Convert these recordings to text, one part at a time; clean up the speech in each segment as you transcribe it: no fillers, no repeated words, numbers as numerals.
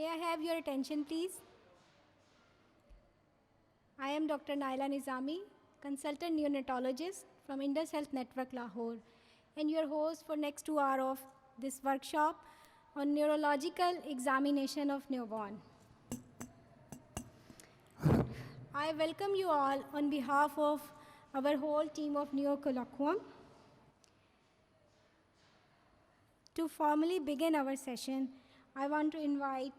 May I have your attention, please? I am Dr. Naila Nizami, consultant neonatologist from Indus Health Network Lahore, and your host for next 2 hours of this workshop on neurological examination of newborn. I welcome you all on behalf of our whole team of Neo Colloquium. To formally begin our session, I want to invite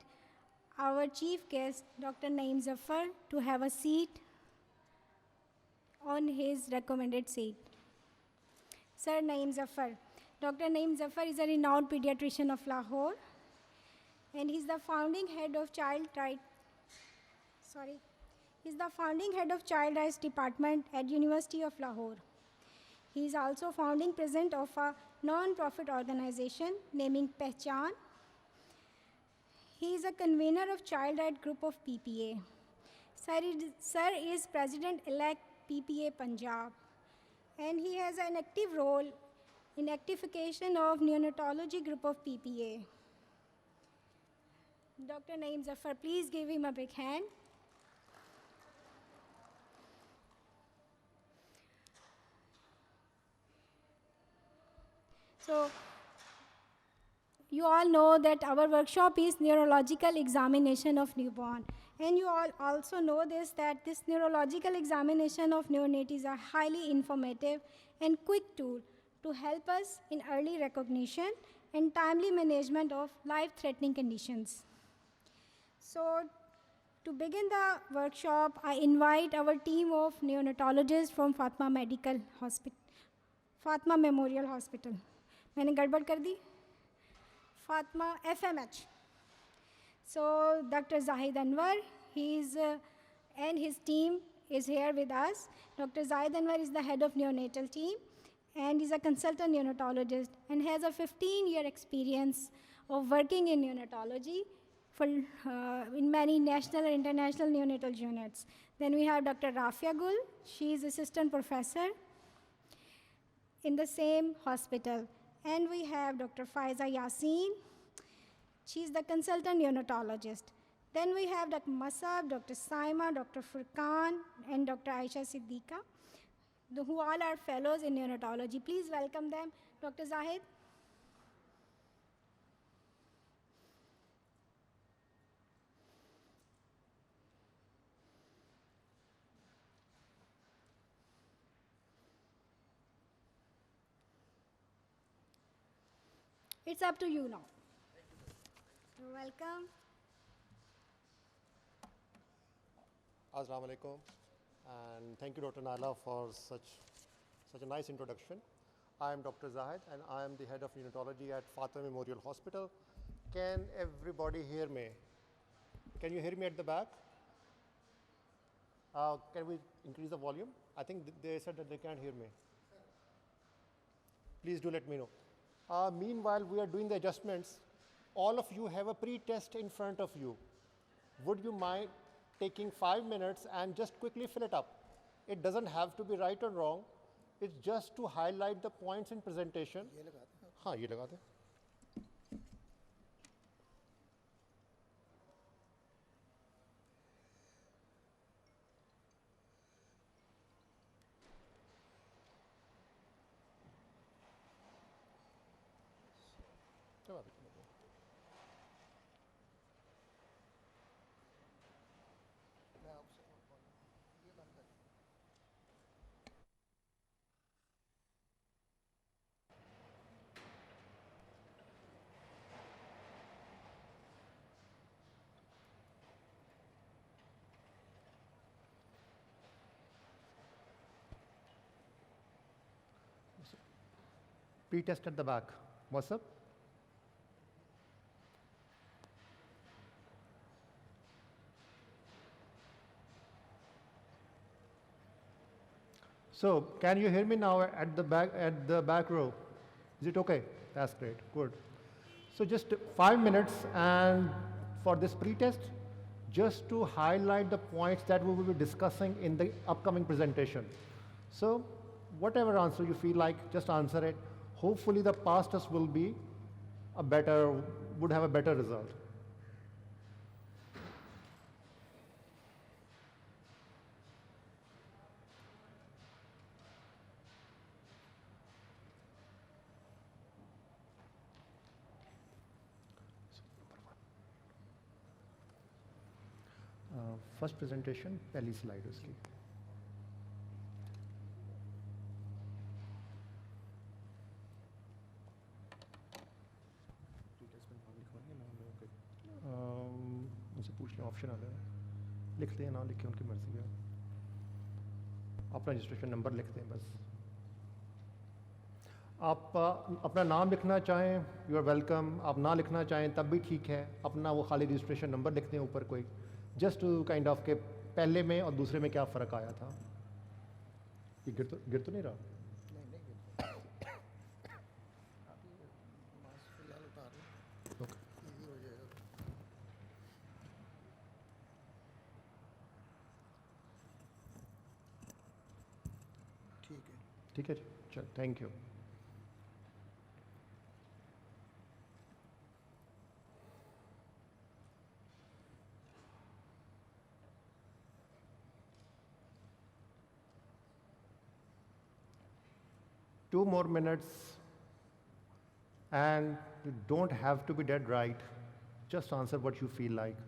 our chief guest, Dr. Naeem Zafar, to have a seat on his recommended seat. Sir Naeem Zafar. Dr. Naeem Zafar is a renowned pediatrician of Lahore, and he's the founding head of Child Rights Department at University of Lahore. He is also founding president of a non-profit organization naming Pehchan. He is a convener of Child Rights Group of PPA. Sir is President-elect PPA Punjab, and he has an active role in actification of neonatology group of PPA. Dr. Naeem Zafar, please give him a big hand. So, you all know that our workshop is neurological examination of newborn. And you all also know that this neurological examination of neonate is a highly informative and quick tool to help us in early recognition and timely management of life-threatening conditions. So, to begin the workshop, I invite our team of neonatologists from Fatima Memorial Hospital. मैंने गड़बड़ कर दी? Fatima FMH. So Dr. Zahid Anwar, and his team is here with us. Dr. Zahid Anwar is the head of neonatal team, and is a consultant neonatologist and has a 15-year experience of working in neonatology in many national and international neonatal units. Then we have Dr. Rafia Gul. She is assistant professor in the same hospital. And we have Dr. Faiza Yassin. She's the consultant neonatologist. Then we have Dr. Masab, Dr. Saima, Dr. Furqan, and Dr. Aisha Siddiqa, who all are fellows in neonatology. Please welcome them. Dr. Zahid. It's up to you now. You're welcome. Assalamu alaikum, and thank you, Dr. Naila, for such a nice introduction. I am Dr. Zahid, and I am the head of neonatology at Fatima Memorial Hospital. Can everybody hear me? Can you hear me at the back? Can we increase the volume? I think they said that they can't hear me. Please do let me know. Meanwhile, we are doing the adjustments. All of you have a pre-test in front of you. Would you mind taking 5 minutes and just quickly fill it up? It doesn't have to be right or wrong. It's just to highlight the points in presentation. हाँ, ये लगा दे. Pre-test at the back. What's up? So, can you hear me now at the back row? Is it okay? That's great. Good. So just 5 minutes and for this pre-test, just to highlight the points that we will be discussing in the upcoming presentation. So whatever answer you feel like, just answer it. Hopefully the past test will be would have a better result. First presentation पहली slide उसकी. मुझसे पूछ लें, option आ रहा है, लिखते हैं, ना लिखें उनकी मर्जी है. अपना रजिस्ट्रेशन नंबर लिखते हैं बस. आप अपना नाम लिखना चाहें, यू आर वेलकम. आप ना लिखना चाहें तब भी ठीक है. अपना वो खाली रजिस्ट्रेशन नंबर लिखते हैं ऊपर कोई, जस्ट टू काइंड ऑफ के पहले में और दूसरे में क्या फ़र्क आया था. ये गिर तो नहीं रहा. ठीक है जी, चल, thank you. Two more minutes, and you don't have to be dead right. Just answer what you feel like.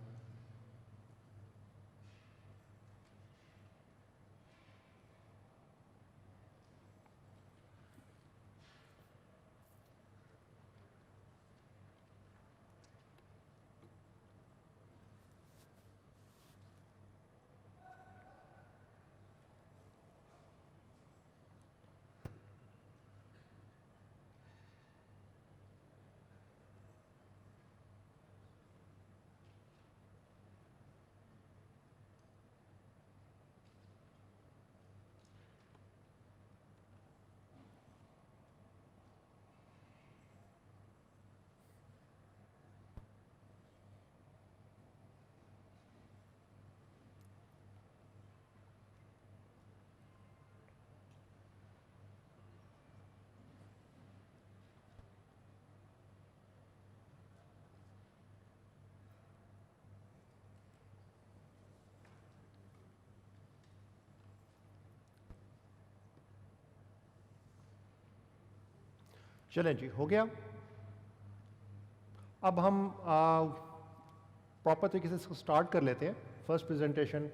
चलें जी, हो गया. अब हम प्रॉपर तरीके से इसको स्टार्ट कर लेते हैं. फर्स्ट प्रेजेंटेशन,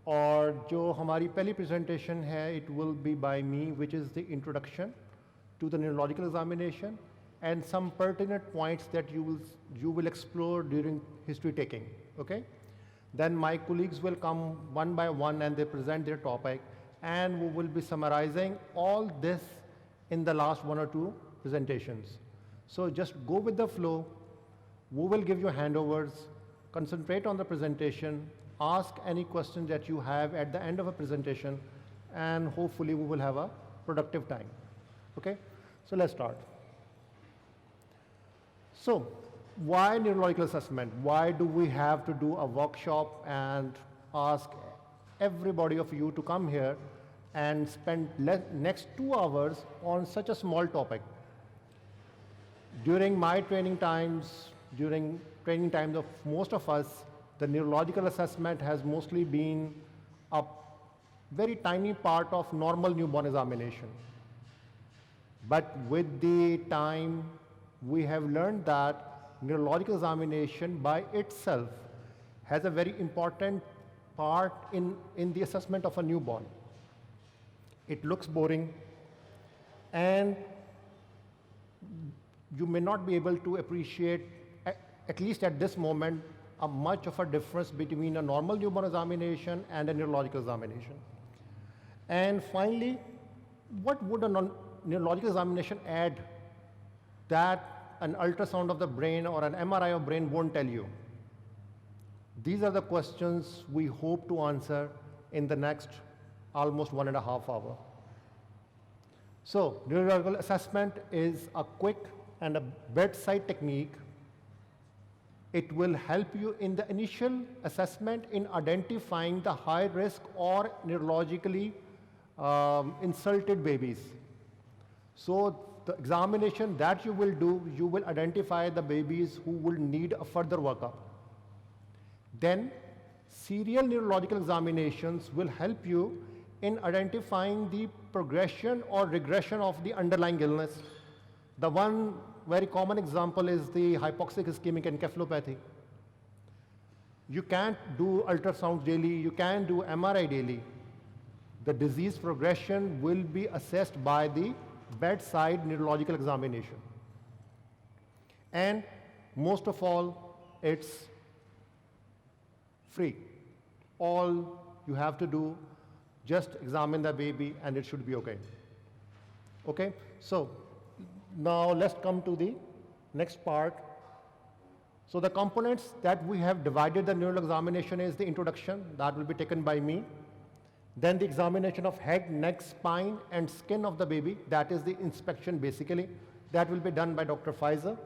और जो हमारी पहली प्रेजेंटेशन है, it will be by me, which is the introduction to the neurological examination and some pertinent points that you will explore during history taking. Okay, then my colleagues will come one by one and they present their topic, and we will be summarizing all this in the last one or two presentations. So just go with the flow. We will give you handovers, concentrate on the presentation, ask any questions that you have at the end of a presentation, and hopefully we will have a productive time. Okay, so let's start. So why neurological assessment? Why do we have to do a workshop and ask everybody of you to come here and spend next 2 hours on such a small topic? During my training times, during training times of most of us, the neurological assessment has mostly been a very tiny part of normal newborn examination. But with the time, we have learned that neurological examination by itself has a very important part in the assessment of a newborn. It looks boring, and you may not be able to appreciate, at least at this moment, a much of a difference between a normal newborn examination and a neurological examination. And finally, what would a neurological examination add that an ultrasound of the brain or an MRI of brain won't tell you? These are the questions we hope to answer in the next almost 1.5 hours. So neurological assessment is a quick and a bedside technique. It will help you in the initial assessment in identifying the high risk or neurologically insulted babies. So the examination that you will do, you will identify the babies who will need a further workup. Then serial neurological examinations will help you in identifying the progression or regression of the underlying illness. The one very common example is the hypoxic ischemic encephalopathy. You can't do ultrasounds daily, you can do MRI daily. The disease progression will be assessed by the bedside neurological examination. And most of all, it's free. All you have to do, just examine the baby and it should be okay. Okay, so now let's come to the next part. So the components that we have divided the neural examination is the introduction, that will be taken by me. Then the examination of head, neck, spine, and skin of the baby, that is the inspection basically. That will be done by Dr. Pfizer.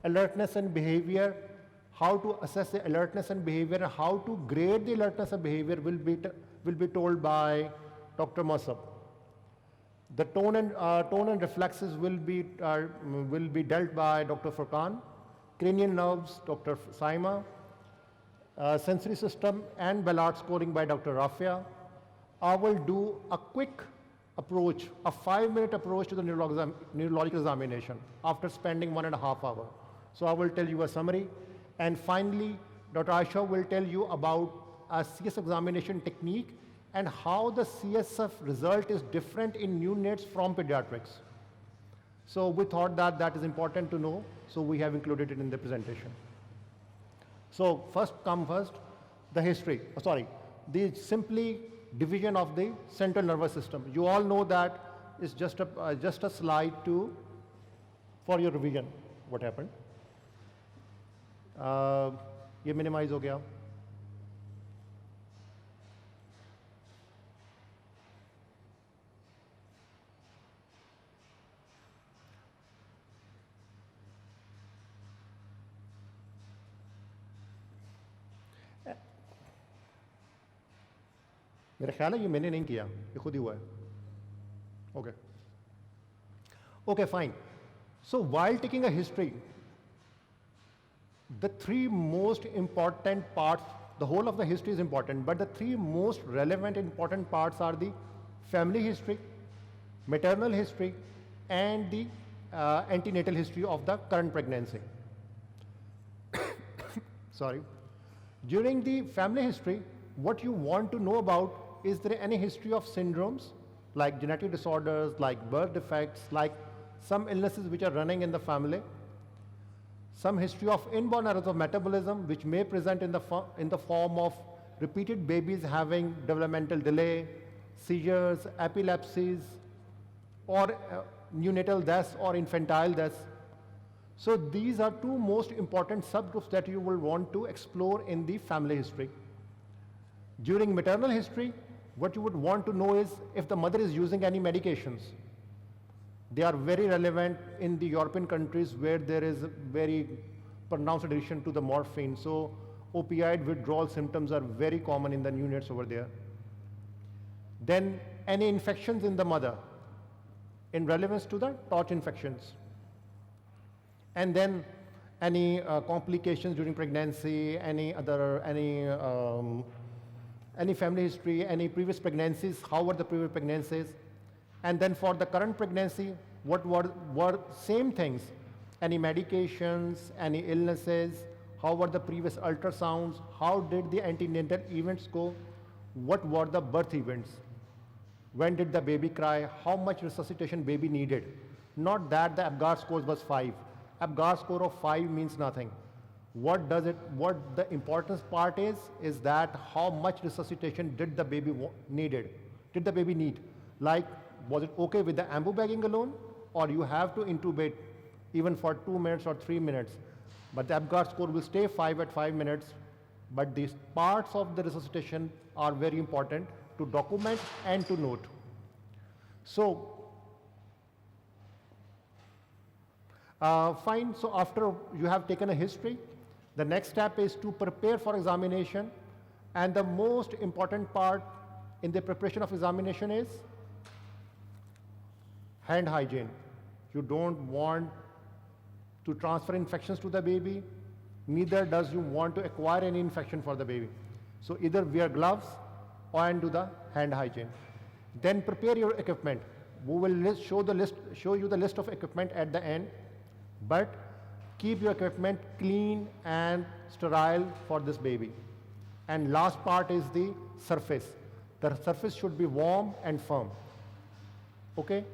Alertness and behavior, how to assess the alertness and behavior, and how to grade the alertness and behavior will be told by Dr. Masab. The tone and reflexes will be dealt by Dr. Furqan. Cranial nerves, Dr. Saima. Sensory system and Ballard scoring by Dr. Rafia. I will do a quick approach, a 5-minute approach to the neurological examination after spending 1.5 hours. So I will tell you a summary. And finally, Dr. Aisha will tell you about a CS examination technique and how the CSF result is different in neonates from pediatrics. So we thought that that is important to know, so we have included it in the presentation. So first come first, the history, the simply division of the central nervous system. You all know that is just a slide for your revision, what happened. ये minimize हो गया. मेरा ख्याल है ये मैंने नहीं किया, ये खुद ही हुआ है. Okay. Okay, fine. So while taking a history, the 3 most important parts, the whole of the history is important, but the 3 most relevant important parts are the family history, maternal history, and the antenatal history of the current pregnancy. Sorry. During the family history, what you want to know about, is there any history of syndromes, like genetic disorders, like birth defects, like some illnesses which are running in the family? Some history of inborn errors of metabolism, which may present in the form of repeated babies having developmental delay, seizures, epilepsies, or neonatal deaths or infantile deaths. So these are 2 most important subgroups that you will want to explore in the family history. During maternal history, what you would want to know is if the mother is using any medications. They are very relevant in the European countries where there is a very pronounced addiction to the morphine. So opioid withdrawal symptoms are very common in the neonates over there. Then any infections in the mother in relevance to the torch infections. And then any complications during pregnancy, any family history, any previous pregnancies, how were the previous pregnancies? And then for the current pregnancy, what were same things, any medications, any illnesses, how were the previous ultrasounds, how did the antenatal events go, what were the birth events, when did the baby cry, how much resuscitation baby needed. Not that the Apgar score was 5. Apgar score of 5 means nothing. What the important part is that how much resuscitation did the baby need? Like, was it okay with the ambu bagging alone, or you have to intubate even for 2 minutes or 3 minutes? But the Apgar score will stay 5 at 5 minutes, but these parts of the resuscitation are very important to document and to note. So, fine, so after you have taken a history, the next step is to prepare for examination, and the most important part in the preparation of examination is hand hygiene. You don't want to transfer infections to the baby, neither does you want to acquire any infection for the baby. So either wear gloves and do the hand hygiene. Then prepare your equipment. We will show you the list of equipment at the end, but Keep your equipment clean and sterile for this baby. And last part is the surface. The surface should be warm and firm. Okay?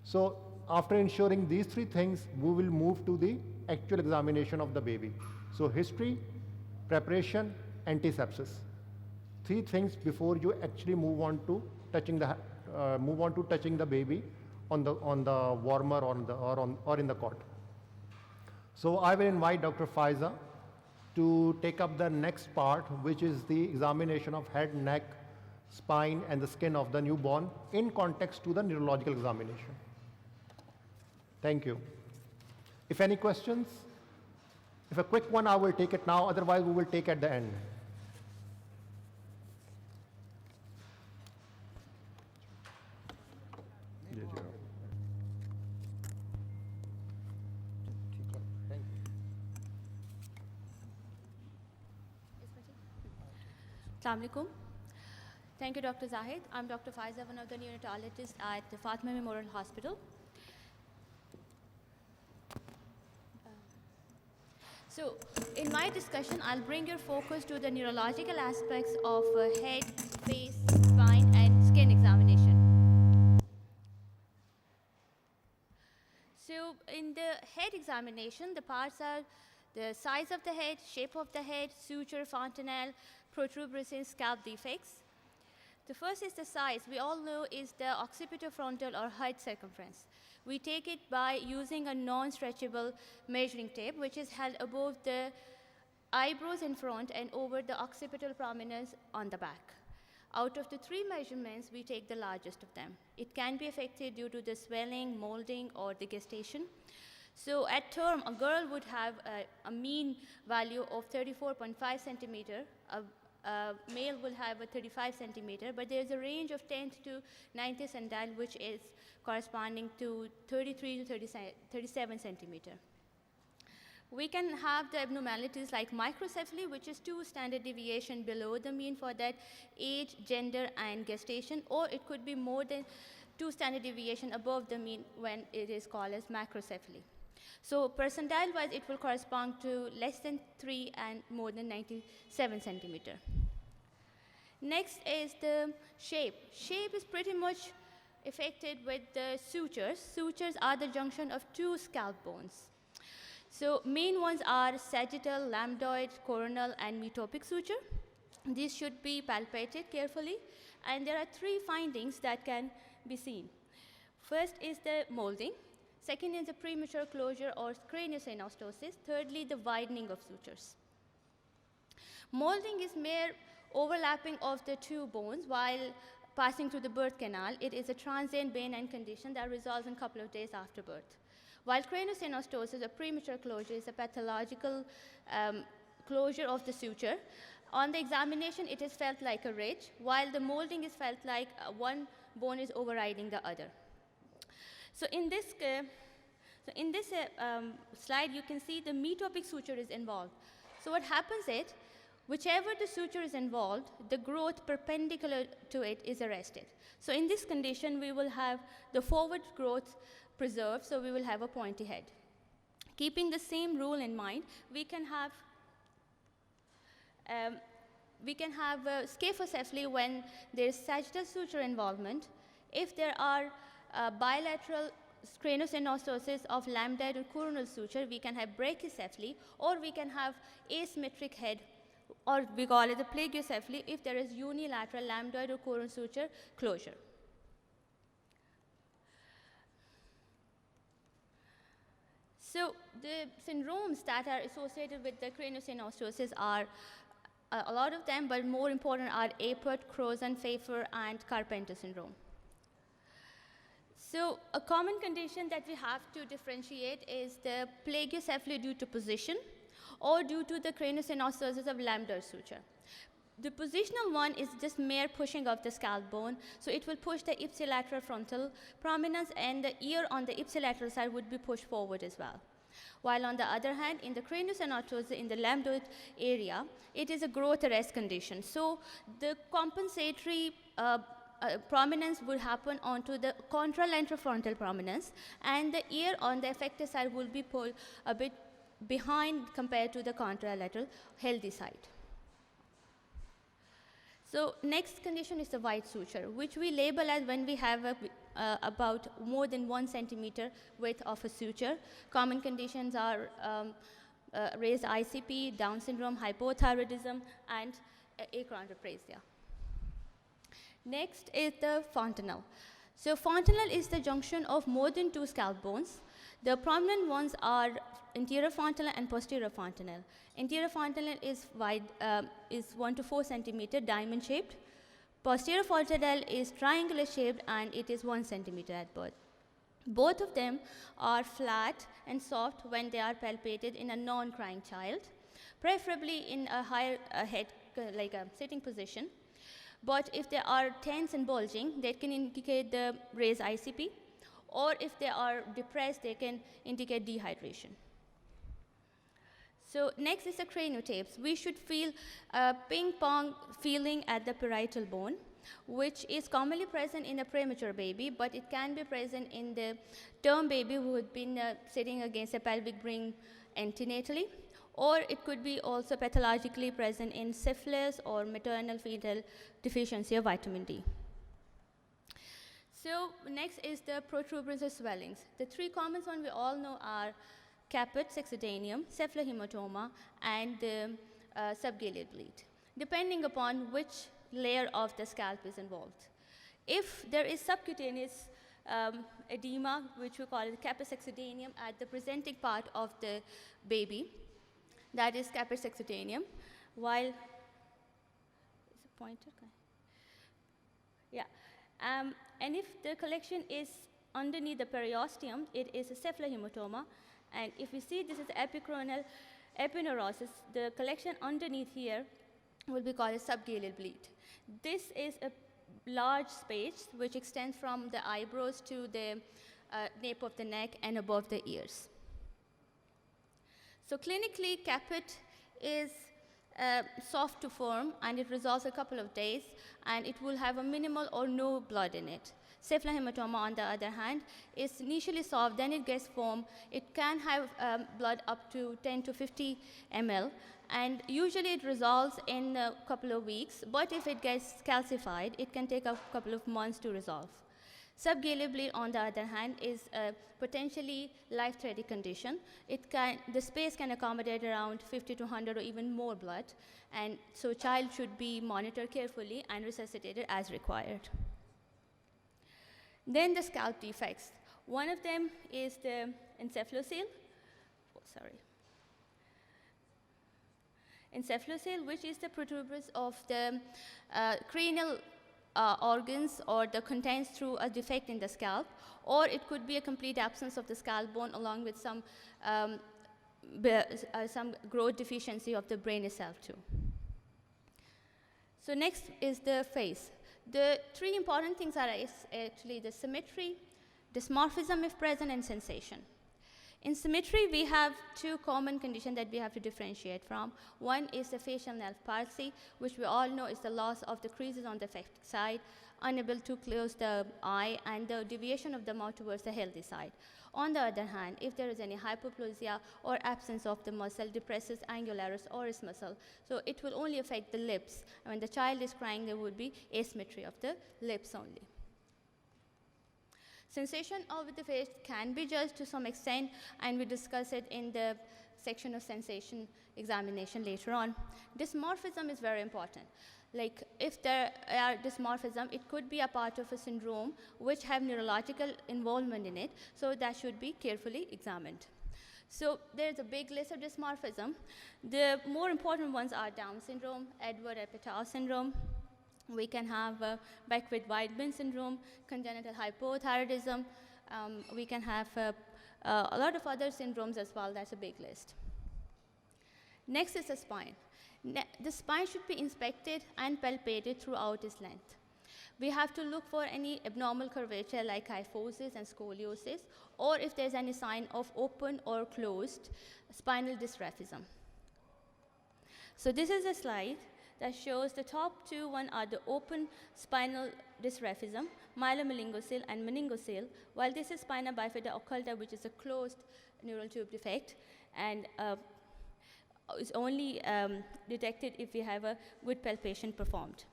So after ensuring these three things, we will move to the actual examination of the baby. So history, preparation, antisepsis. Three things before you actually move on to touching the baby on the warmer or in the cot. So I will invite Dr. Faiza to take up the next part, which is the examination of head, neck, spine, and the skin of the newborn in context to the neurological examination. Thank you. If any questions? If a quick one, I will take it now, otherwise we will take at the end. Assalamu alaikum. Thank you, Dr. Zahid. I'm Dr. Faiza, one of the neonatologists at the Fatima Memorial Hospital. So, in my discussion, I'll bring your focus to the neurological aspects of head, face, spine, and skin examination. So, in the head examination, the parts are the size of the head, shape of the head, suture, fontanelle, protuberance, scalp defects. The first is the size. We all know is the occipitofrontal or head circumference. We take it by using a non-stretchable measuring tape, which is held above the eyebrows in front and over the occipital prominence on the back. Out of the three measurements, we take the largest of them. It can be affected due to the swelling, molding, or the gestation. So at term, a girl would have a mean value of 34.5 centimeter. A male will have a 35 centimeter, but there's a range of 10 to 90 centile, which is corresponding to 33 to 37 centimeter. We can have the abnormalities like microcephaly, which is 2 standard deviation below the mean for that age, gender, and gestation, or it could be more than 2 standard deviation above the mean when it is called as macrocephaly. So percentile-wise, it will correspond to less than 3 and more than 97 centimeter. Next is the shape. Shape is pretty much affected with the sutures. Sutures are the junction of 2 scalp bones. So main ones are sagittal, lambdoid, coronal, and metopic suture. These should be palpated carefully, and there are 3 findings that can be seen. First is the molding. Second is the premature closure or craniosynostosis. Thirdly, the widening of sutures. Molding is mere overlapping of the 2 bones while passing through the birth canal. It is a transient benign condition that resolves in a couple of days after birth. While craniosynostosis, a premature closure, is a pathological closure of the suture. On the examination, it is felt like a ridge, while the molding is felt like one bone is overriding the other. So in this slide, you can see the metopic suture is involved. So what happens is, whichever the suture is involved, the growth perpendicular to it is arrested. So in this condition, we will have the forward growth preserved, so we will have a pointy head. Keeping the same rule in mind, we can have scaphocephaly when there is sagittal suture involvement. If there are bilateral craniosynostosis of lambdoid or coronal suture, we can have brachycephaly, or we can have asymmetric head, or we call it the plagiocephaly if there is unilateral lambdoid or coronal suture closure. So the syndromes that are associated with the craniosynostosis are a lot of them, but more important are Apert, Croson, Pfeiffer, and Carpenter syndrome. So a common condition that we have to differentiate is the plagiocephaly due to position or due to the craniosynostosis of lambdoid suture. The positional one is just mere pushing of the scalp bone, so it will push the ipsilateral frontal prominence, and the ear on the ipsilateral side would be pushed forward as well. While on the other hand, in the craniosynostosis in the lambdoid area, it is a growth arrest condition. So the compensatory prominence would happen onto the contralateral frontal prominence, and the ear on the affected side will be pulled a bit behind compared to the contralateral healthy side. So next condition is the wide suture, which we label as when we have about more than 1 centimeter width of a suture. Common conditions are raised ICP, Down syndrome, hypothyroidism, and achondroplasia. Next is the fontanelle. So fontanelle is the junction of more than 2 scalp bones. The prominent ones are anterior fontanelle and posterior fontanelle. Anterior fontanelle is wide, is 1 to 4 centimeter, diamond shaped. Posterior fontanelle is triangular shaped, and it is 1 centimeter at birth. Both of them are flat and soft when they are palpated in a non-crying child, preferably in a higher head, like a sitting position. But if they are tense and bulging, that can indicate the raised ICP, or if they are depressed, they can indicate dehydration. So next is the craniotapes. We should feel a ping-pong feeling at the parietal bone, which is commonly present in a premature baby, but it can be present in the term baby who had been sitting against a pelvic ring antenatally, or it could be also pathologically present in syphilis or maternal fetal deficiency of vitamin D. So next is the protuberance or swellings. The 3 common ones we all know are caput, succedaneum, cephalohematoma, and subgaleal bleed, depending upon which layer of the scalp is involved. If there is subcutaneous edema, which we call it caput succedaneum, at the presenting part of the baby, that is caput succedaneum, while, is it pointed? Yeah. And if the collection is underneath the periosteum, it is a cephalohematoma. And if we see this is epicoronal epineurosis, the collection underneath here will be called a subgaleal bleed. This is a large space which extends from the eyebrows to the nape of the neck and above the ears. So clinically, caput is soft to form, and it resolves a couple of days, and it will have a minimal or no blood in it. Cephalohematoma, on the other hand, is initially soft, then it gets foam. It can have blood up to 10 to 50 ml, and usually it resolves in a couple of weeks, but if it gets calcified, it can take a couple of months to resolve. Subgaleal bleed, on the other hand, is a potentially life-threatening condition. The space can accommodate around 50 to 100 or even more blood, and so child should be monitored carefully and resuscitated as required. Then the scalp defects. One of them is the encephalocele. Encephalocele, which is the protuberance of the cranial organs or the contents through a defect in the scalp, or it could be a complete absence of the scalp bone along with some growth deficiency of the brain itself too. So next is the face. The 3 important things are actually the symmetry, dysmorphism if present, and sensation. In symmetry, we have 2 common conditions that we have to differentiate from. One is the facial nerve palsy, which we all know is the loss of the creases on the affected side, unable to close the eye, and the deviation of the mouth towards the healthy side. On the other hand, if there is any hypoplasia or absence of the muscle, depresses angularis oris muscle, so it will only affect the lips. When the child is crying, there would be asymmetry of the lips only. Sensation of the face can be judged to some extent, and we discuss it in the section of sensation examination later on. Dysmorphism is very important. Like if there are dysmorphism, it could be a part of a syndrome which have neurological involvement in it, so that should be carefully examined. So there's a big list of dysmorphism. The more important ones are Down syndrome, Edward-Apatow syndrome. We can have Beckwith-Wiedemann syndrome, congenital hypothyroidism. We can have a lot of other syndromes as well. That's a big list. Next is the spine. The spine should be inspected and palpated throughout its length. We have to look for any abnormal curvature like kyphosis and scoliosis, or if there's any sign of open or closed spinal dysraphism. So this is a slide that shows the top 2. One are the open spinal dysraphism, myelomeningocele and meningocele, while this is spina bifida occulta, which is a closed neural tube defect. and is only detected if we have a good palpation performed.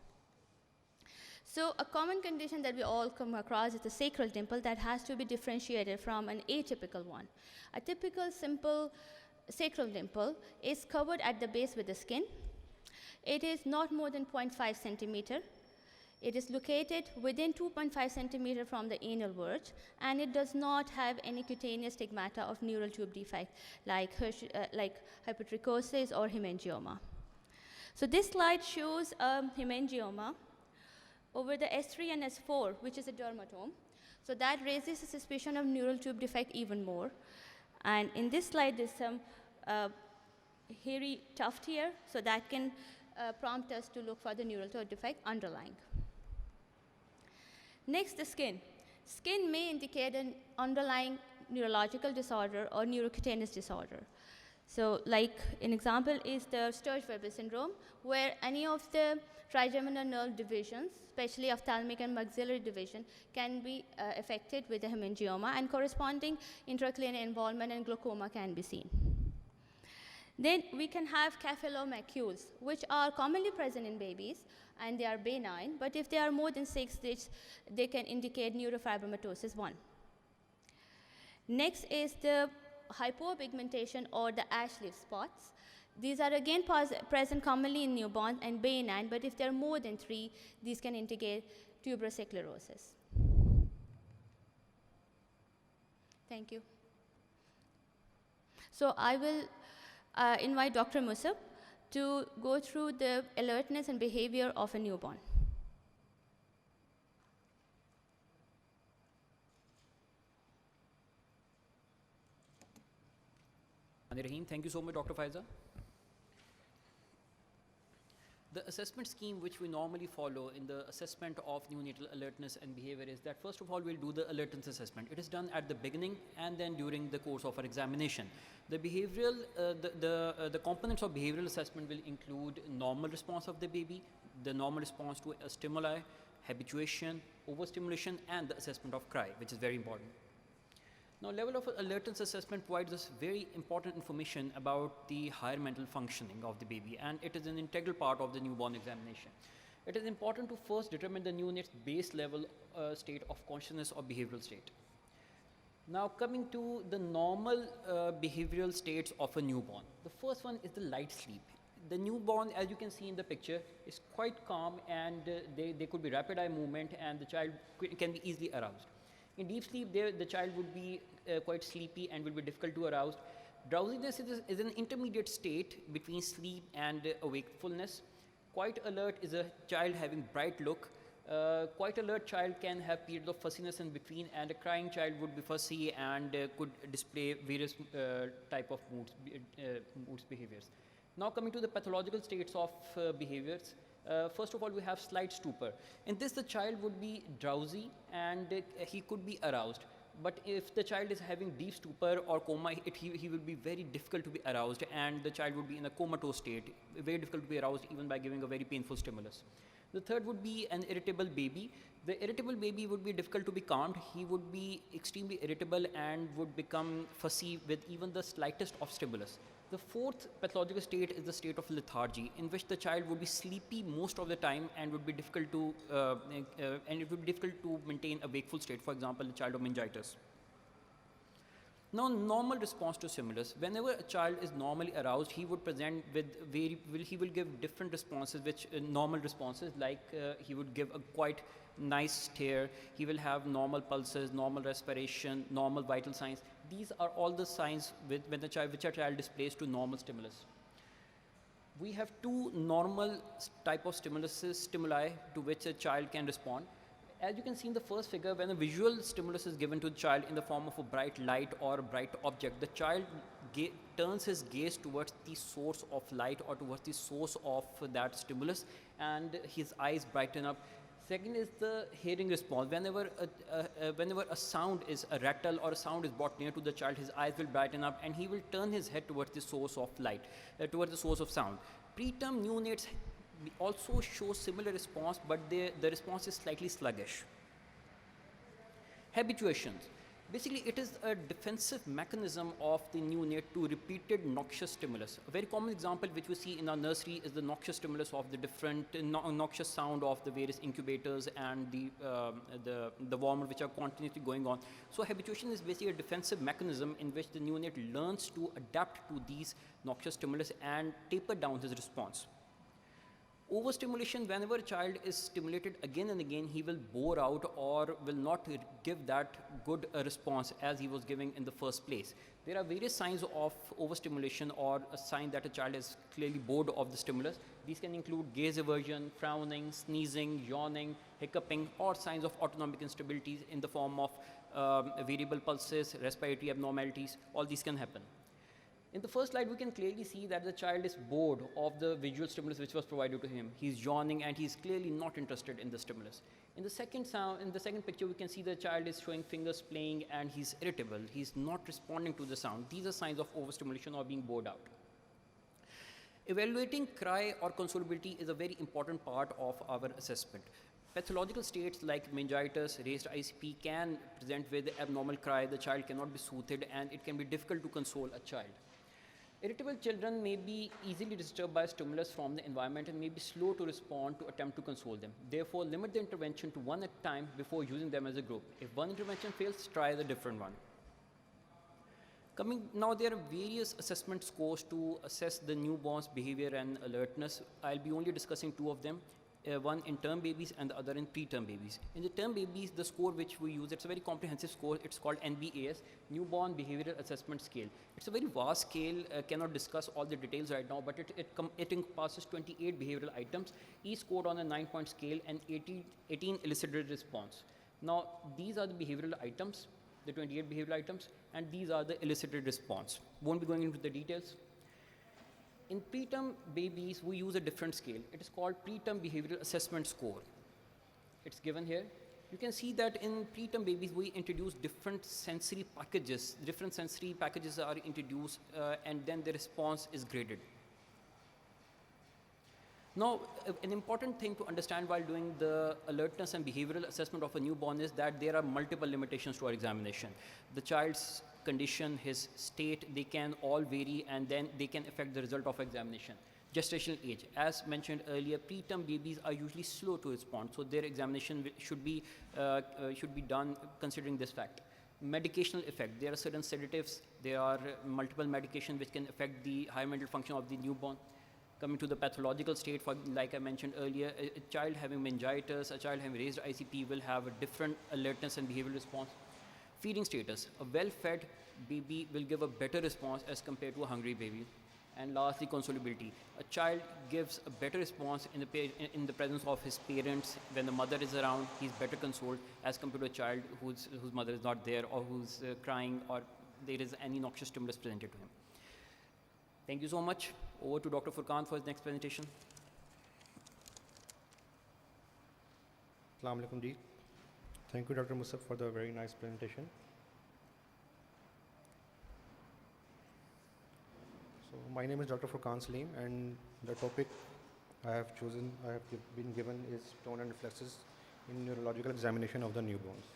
So a common condition that we all come across is the sacral dimple that has to be differentiated from an atypical one. A typical simple sacral dimple is covered at the base with the skin. It is not more than 0.5 centimeter. It is located within 2.5 centimeter from the anal verge, and it does not have any cutaneous stigmata of neural tube defect like hypertrichosis or hemangioma. So this slide shows a hemangioma over the S3 and S4, which is a dermatome. So that raises the suspicion of neural tube defect even more. And in this slide, there's some hairy tuft here, so that can prompt us to look for the neural tube defect underlying. Next, the skin. Skin may indicate an underlying neurological disorder or neurocutaneous disorder. So like an example is the Sturge-Weber syndrome, where any of the trigeminal nerve divisions, especially ophthalmic and maxillary division, can be affected with a hemangioma, and corresponding intracranial involvement and glaucoma can be seen. Then we can have cephalomacules, which are commonly present in babies, and they are benign, but if they are more than 6 digits, they can indicate neurofibromatosis 1. Next is the hypopigmentation or the ash leaf spots. These are again present commonly in newborns and benign, but if there are more than 3, these can indicate tuberous sclerosis. Thank you. So I will invite Dr. Musab to go through the alertness and behavior of a newborn. Rahim, thank you so much, Dr. Faiza. The assessment scheme which we normally follow in the assessment of neonatal alertness and behavior is that first of all we'll do the alertness assessment. It is done at the beginning and then during the course of our examination. The behavioral, the components of behavioral assessment will include normal response of the baby, the normal response to a stimuli, habituation, overstimulation, and the assessment of cry, which is very important. Now, level of alertness assessment provides us very important information about the higher mental functioning of the baby, and it is an integral part of the newborn examination. It is important to first determine the neonate's base level state of consciousness or behavioral state. Now, coming to the normal behavioral states of a newborn. The first one is the light sleep. The newborn, as you can see in the picture, is quite calm, and they could be rapid eye movement, and the child can be easily aroused. In deep sleep, the child would be quite sleepy and will be difficult to arouse. Drowsiness is an intermediate state between sleep and wakefulness. Quite alert is a child having bright look. Quite alert child can have periods of fussiness in between, and a crying child would be fussy and could display various type of moods behaviors. Now coming to the pathological states of behaviors. First of all, we have slight stupor. In this, the child would be drowsy and he could be aroused. But if the child is having deep stupor or coma, he will be very difficult to be aroused, and the child would be in a comatose state, very difficult to be aroused even by giving a very painful stimulus. The third would be an irritable baby. The irritable baby would be difficult to be calmed. He would be extremely irritable and would become fussy with even the slightest of stimulus. The fourth pathological state is the state of lethargy, in which the child would be sleepy most of the time and would be difficult to maintain a wakeful state. For example, the child of meningitis. Now, normal response to stimulus. Whenever a child is normally aroused, he would present with he will give different responses, which normal responses, like he would give a quite nice stare, he will have normal pulses, normal respiration, normal vital signs. These are all the signs which a child displays to normal stimulus. We have two normal type of stimuli to which a child can respond. As you can see in the first figure, when a visual stimulus is given to the child in the form of a bright light or a bright object, the child turns his gaze towards the source of light or towards the source of that stimulus, and his eyes brighten up. Second is the hearing response. Whenever a sound is a rattle or a sound is brought near to the child, his eyes will brighten up and he will turn his head towards the source of light, towards the source of sound. Preterm neonates also show similar response, but the response is slightly sluggish. Habituations. Basically, it is a defensive mechanism of the neonate to repeated noxious stimulus. A very common example which we see in our nursery is the noxious stimulus of the different noxious sound of the various incubators and the warmer which are continuously going on. So habituation is basically a defensive mechanism in which the neonate learns to adapt to these noxious stimulus and taper down his response. Overstimulation, whenever a child is stimulated again and again, he will bore out or will not give that good response as he was giving in the first place. There are various signs of overstimulation or a sign that a child is clearly bored of the stimulus. These can include gaze aversion, frowning, sneezing, yawning, hiccuping, or signs of autonomic instabilities in the form of variable pulses, respiratory abnormalities. All these can happen. In the first slide, we can clearly see that the child is bored of the visual stimulus which was provided to him. He's yawning and he's clearly not interested in the stimulus. In the second picture, we can see the child is showing fingers playing and he's irritable. He's not responding to the sound. These are signs of overstimulation or being bored out. Evaluating cry or consolability is a very important part of our assessment. Pathological states like meningitis, raised ICP can present with abnormal cry. The child cannot be soothed and it can be difficult to console a child. Irritable children may be easily disturbed by stimulus from the environment and may be slow to respond to attempt to console them. Therefore, limit the intervention to one at a time before using them as a group. If one intervention fails, try the different one. Now, there are various assessment scores to assess the newborn's behavior and alertness. I'll be only discussing two of them. One in term babies and the other in preterm babies. In the term babies, the score which we use, it's a very comprehensive score. It's called NBAS, Newborn Behavioral Assessment Scale. It's a very vast scale, cannot discuss all the details right now, but it encompasses 28 behavioral items, each scored on a 9-point scale and 18 elicited response. Now, these are the behavioral items, the 28 behavioral items, and these are the elicited response. Won't be going into the details. In preterm babies, we use a different scale. It is called Preterm Behavioral Assessment Score. It's given here. You can see that in preterm babies, we introduce different sensory packages. Different sensory packages are introduced and then the response is graded. Now, an important thing to understand while doing the alertness and behavioral assessment of a newborn is that there are multiple limitations to our examination. The child's condition, his state, they can all vary and then they can affect the result of examination. Gestational age, as mentioned earlier, preterm babies are usually slow to respond, so their examination should be done considering this fact. Medicational effect, there are certain sedatives, there are multiple medications which can affect the higher mental function of the newborn. Coming to the pathological state, like I mentioned earlier, a child having meningitis, a child having raised ICP will have a different alertness and behavioral response. Feeding status, a well-fed baby will give a better response as compared to a hungry baby. And lastly, consolability. A child gives a better response in the presence of his parents. When the mother is around, he's better consoled as compared to a child whose mother is not there or who's crying or there is any noxious stimulus presented to him. Thank you so much. Over to Dr. Furqan for his next presentation. Assalamu alaikum ji. Thank you, Dr. Musab, for the very nice presentation. So my name is Dr. Furqan Salim, and the topic I have been given is tone and reflexes in neurological examination of the newborns.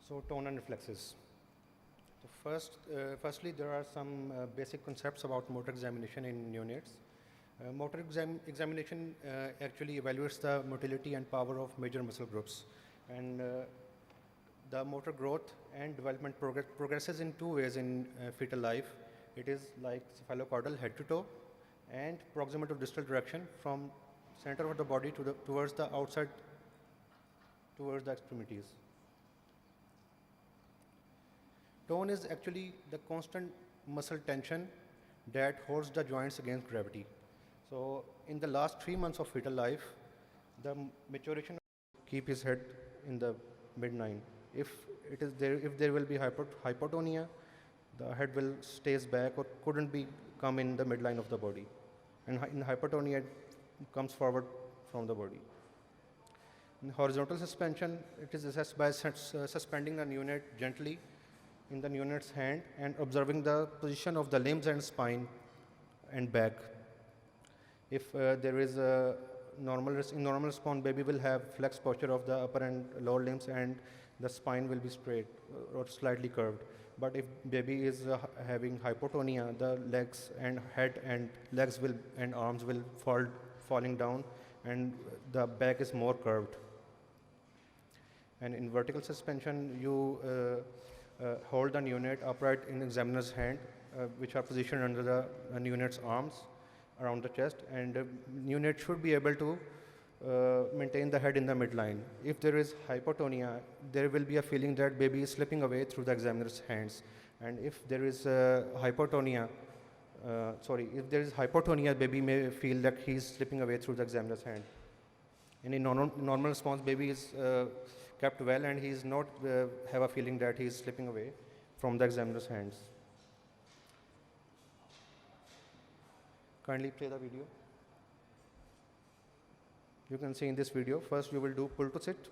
So tone and reflexes. So firstly, there are some basic concepts about motor examination in neonates. Motor examination actually evaluates the motility and power of major muscle groups. And the motor growth and development progresses in two ways in fetal life. It is like cephalocaudal, head to toe, and proximal to distal direction from center of the body towards the outside, towards the extremities. Tone is actually the constant muscle tension that holds the joints against gravity. So in the last 3 months of fetal life, the maturation keep his head in the midline. If it is there, if there will be hypotonia, the head will stays back or couldn't be come in the midline of the body. And in hypotonia, it comes forward from the body. In horizontal suspension, it is assessed by suspending the neonate gently in the neonate's hand and observing the position of the limbs and spine and back. If there is a in normal response, baby will have flexed posture of the upper and lower limbs and the spine will be straight or slightly curved. But if baby is having hypotonia, the legs and head and legs will and arms will falling down and the back is more curved. And in vertical suspension, you hold the neonate upright in examiner's hand, which are positioned under the neonate's arms around the chest, and neonate should be able to maintain the head in the midline. If there is hypotonia, there will be a feeling that baby is slipping away through the examiner's hands. And if there is hypotonia, baby may feel that he is slipping away through the examiner's hand. And in normal response, baby is kept well and he is not have a feeling that he is slipping away from the examiner's hands. Kindly play the video. You can see in this video, first you will do pull to sit.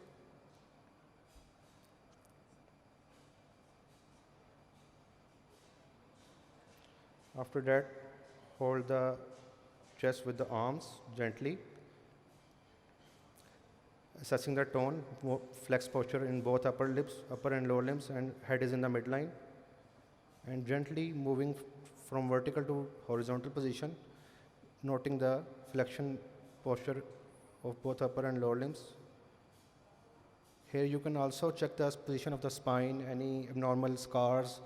After that, hold the chest with the arms gently, assessing the tone, flex posture in both upper and lower limbs, and head is in the midline, and gently moving from vertical to horizontal position, noting the flexion posture of both upper and lower limbs. Here you can also check the position of the spine, any abnormal scars,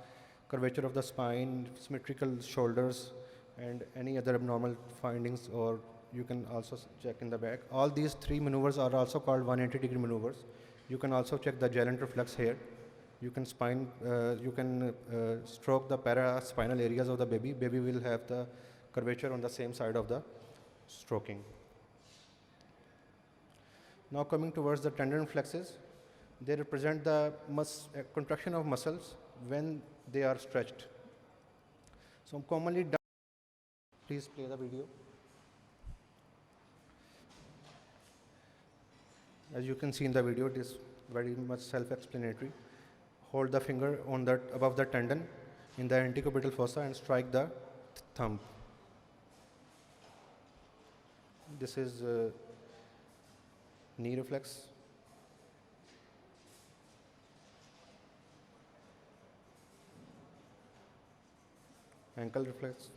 curvature of the spine, symmetrical shoulders, and any other abnormal findings, or you can also check in the back. All these three maneuvers are also called 180-degree maneuvers. You can also check the gel reflex here. You can stroke the paraspinal areas of the baby. Baby will have the curvature on the same side of the stroking. Now coming towards the tendon reflexes, they represent the contraction of muscles when they are stretched. So commonly done, please play the video. As you can see in the video, it is very much self-explanatory. Hold the finger on that above the tendon in the antecubital fossa and strike the thumb. This is knee reflex. Ankle reflex.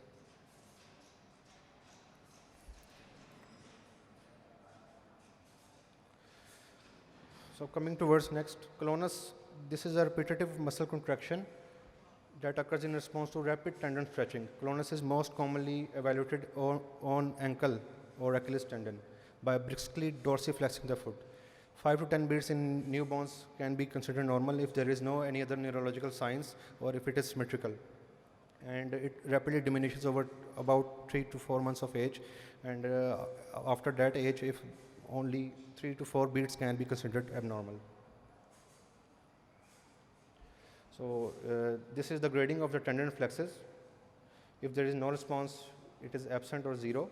So coming towards next, colonus. This is a repetitive muscle contraction that occurs in response to rapid tendon stretching. Colonus is most commonly evaluated on ankle or Achilles tendon by briskly dorsiflexing the foot. 5 to 10 beats in newborns can be considered normal if there is no any other neurological signs or if it is symmetrical. And it rapidly diminishes over about 3 to 4 months of age, and after that age, if only 3 to 4 beats can be considered abnormal. So this is the grading of the tendon reflexes. If there is no response, it is absent or 0.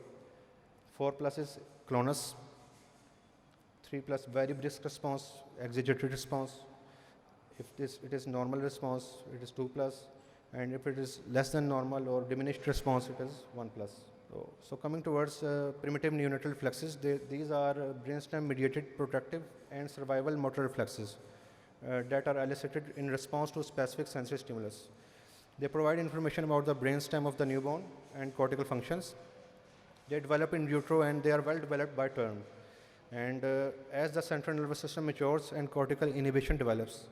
4+ is clonus. 3+ very brisk response, exaggerated response. If it is normal response, it is 2+. And if it is less than normal or diminished response, it is 1+. So coming towards primitive neonatal reflexes, these are brainstem mediated protective and survival motor reflexes that are elicited in response to specific sensory stimulus. They provide information about the brainstem of the newborn and cortical functions. They develop in utero and they are well developed by term. And as the central nervous system matures and cortical inhibition develops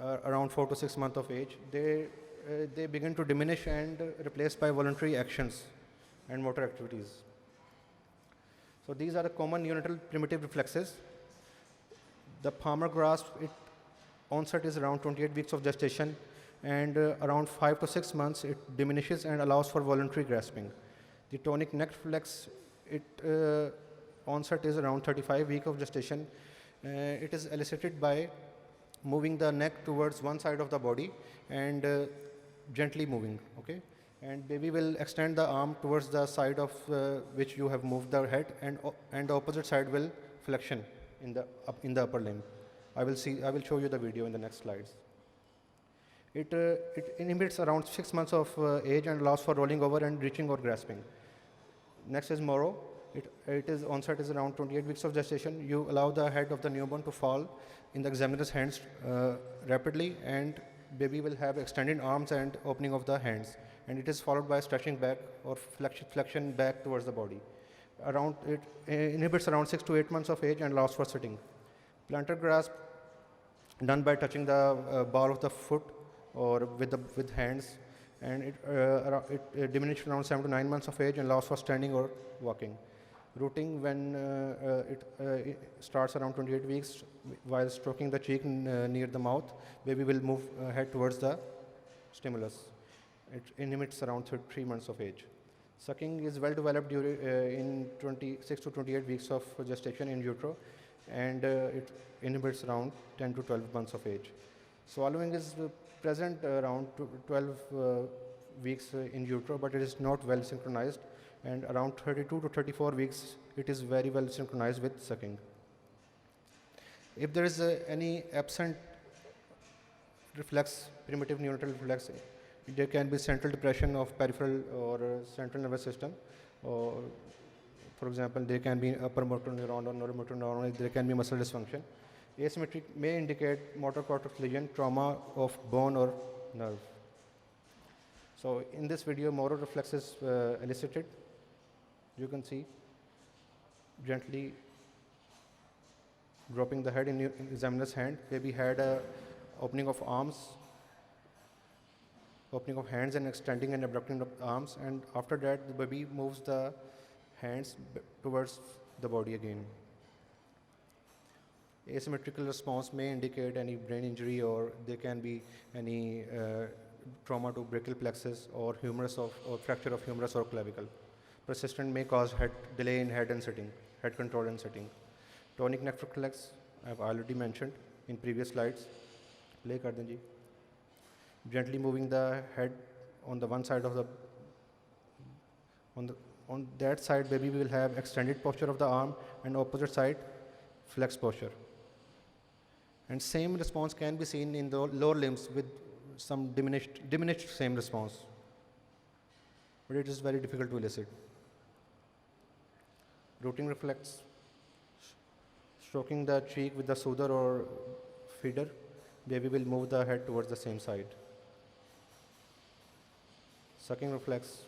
around 4 to 6 months of age, they begin to diminish and replaced by voluntary actions and motor activities. So these are the common neonatal primitive reflexes. The palmar grasp, onset is around 28 weeks of gestation, and around 5 to 6 months it diminishes and allows for voluntary grasping. The tonic neck reflex, onset is around 35 weeks of gestation. It is elicited by moving the neck towards one side of the body and gently moving, okay? And baby will extend the arm towards the side of which you have moved the head, and the opposite side will flexion in the upper limb. I will show you the video in the next slides. It inhibits around 6 months of age and allows for rolling over and reaching or grasping. Next is Moro. Onset is around 28 weeks of gestation. You allow the head of the newborn to fall in the examiner's hands rapidly, and baby will have extended arms and opening of the hands. And it is followed by stretching back or flexion back towards the body. It inhibits around 6 to 8 months of age and allows for sitting. Plantar grasp done by touching the ball of the foot or with hands, and it diminishes around 7 to 9 months of age and allows for standing or walking. Rooting, when it starts around 28 weeks, while stroking the cheek near the mouth, baby will move head towards the stimulus. It inhibits around 3 months of age. Sucking is well developed in 26 to 28 weeks of gestation in utero, and it inhibits around 10 to 12 months of age. Swallowing is present around 12 weeks in utero, but it is not well synchronized, and around 32 to 34 weeks it is very well synchronized with sucking. If there is any absent reflex, primitive neonatal reflex, there can be central depression of peripheral or central nervous system, or for example, there can be upper motor neuron or neuromotor neuron, there can be muscle dysfunction. Asymmetric may indicate motor cortex lesion, trauma of bone or nerve. So in this video, Moro reflex is elicited. You can see gently dropping the head in examiner's hand. Baby had a opening of arms, opening of hands, and extending and abducting of arms, and after that the baby moves the hands towards the body again. Asymmetrical response may indicate any brain injury, or there can be any trauma to brachial plexus or humerus or fracture of humerus or clavicle. Persistent may cause delay in head control and sitting. Tonic neck reflex, I have already mentioned in previous slides. Play kar dein ji. Gently moving the head on the one side of the, on that side baby will have extended posture of the arm, and opposite side flexed posture. And same response can be seen in the lower limbs with some diminished same response, but it is very difficult to elicit. Rooting reflex, stroking the cheek with the soother or feeder, baby will move the head towards the same side. Sucking reflex,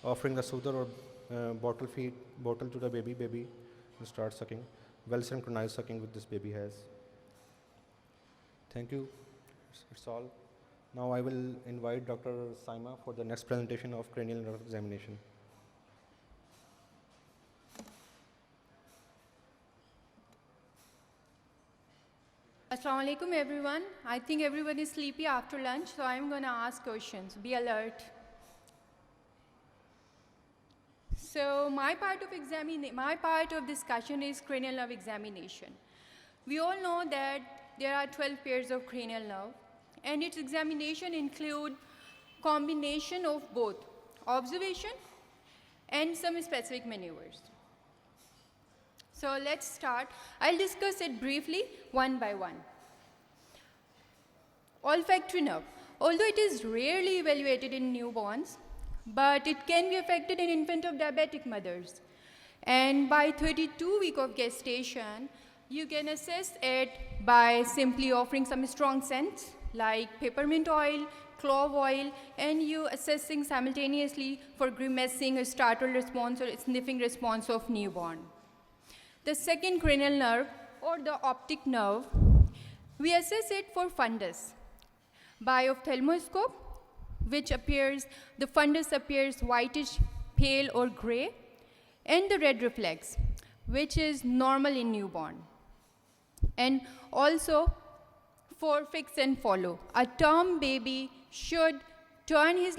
offering the soother or bottle to the baby will start sucking. Well synchronized sucking with this baby has. Thank you. It's all. Now I will invite Dr. Saima for the next presentation of cranial nerve examination. Assalamu alaikum everyone. I think everyone is sleepy after lunch, so I'm going to ask questions. Be alert. So my part of discussion is cranial nerve examination. We all know that there are 12 pairs of cranial nerve, and its examination include combination of both observation and some specific maneuvers. So let's start. I'll discuss it briefly, one by one. Olfactory nerve. Although it is rarely evaluated in newborns, but it can be affected in infant of diabetic mothers. And by 32 weeks of gestation, you can assess it by simply offering some strong scents like peppermint oil, clove oil, and you assessing simultaneously for grimacing, a startle response, or sniffing response of newborn. The second cranial nerve, or the optic nerve, we assess it for fundus. By ophthalmoscope, the fundus appears whitish, pale or gray, and the red reflex, which is normal in newborn. And also for fix and follow. A term baby should turn his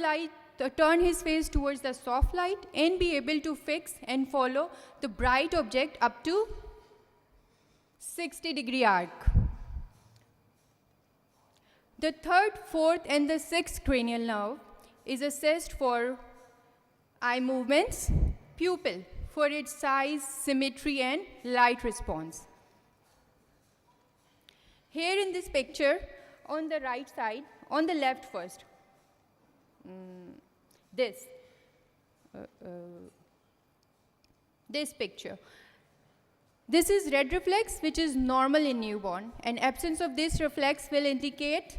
turn his face towards the soft light and be able to fix and follow the bright object up to 60-degree arc. The third, fourth, and the sixth cranial nerve is assessed for eye movements, pupil for its size, symmetry, and light response. Here in this picture, on the right side, on the left first, this picture. This is red reflex, which is normal in newborn, and absence of this reflex will indicate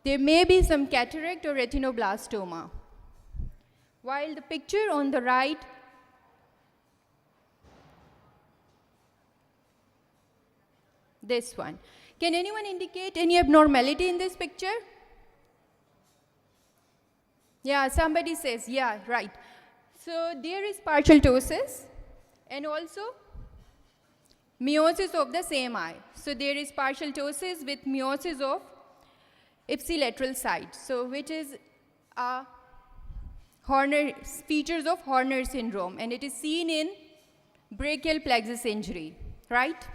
there may be some cataract or retinoblastoma. While the picture on the right this one. Can anyone indicate any abnormality in this picture? Yeah, somebody says, yeah, right. So there is partial ptosis and also meiosis of the same eye. So there is partial ptosis with meiosis of ipsilateral side, so which is Horner, features of Horner syndrome, and it is seen in brachial plexus injury, right?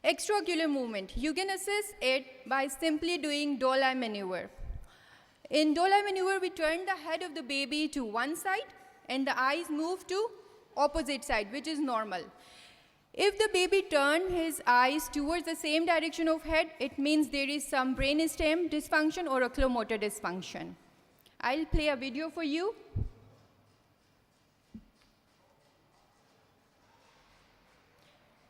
Extraocular movement, you can assess it by simply doing Doll-eye maneuver. In Doll-eye maneuver, we turn the head of the baby to one side and the eyes move to opposite side, which is normal. If the baby turns his eyes towards the same direction of head, it means there is some brainstem dysfunction or oculomotor dysfunction. I'll play a video for you.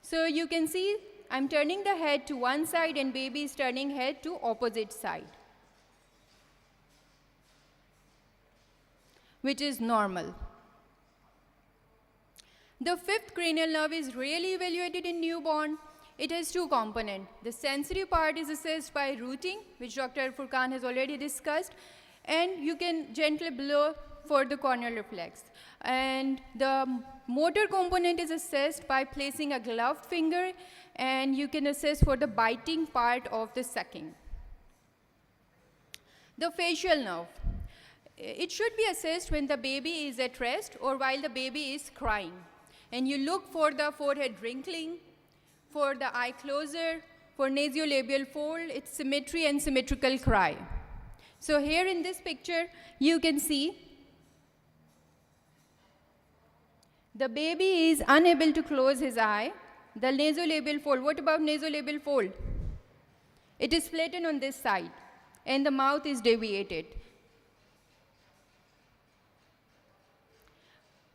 So you can see I'm turning the head to one side and baby is turning head to opposite side, which is normal. The fifth cranial nerve is really evaluated in newborn. It has two components. The sensory part is assessed by rooting, which Dr. Furqan has already discussed, and you can gently blow for the corneal reflex. And the motor component is assessed by placing a gloved finger, and you can assess for the biting part of the sucking. The facial nerve. It should be assessed when the baby is at rest or while the baby is crying. And you look for the forehead wrinkling, for the eye closure, for nasolabial fold, its symmetry and symmetrical cry. So here in this picture, you can see the baby is unable to close his eye. The nasolabial fold, what about nasolabial fold? It is flattened on this side and the mouth is deviated.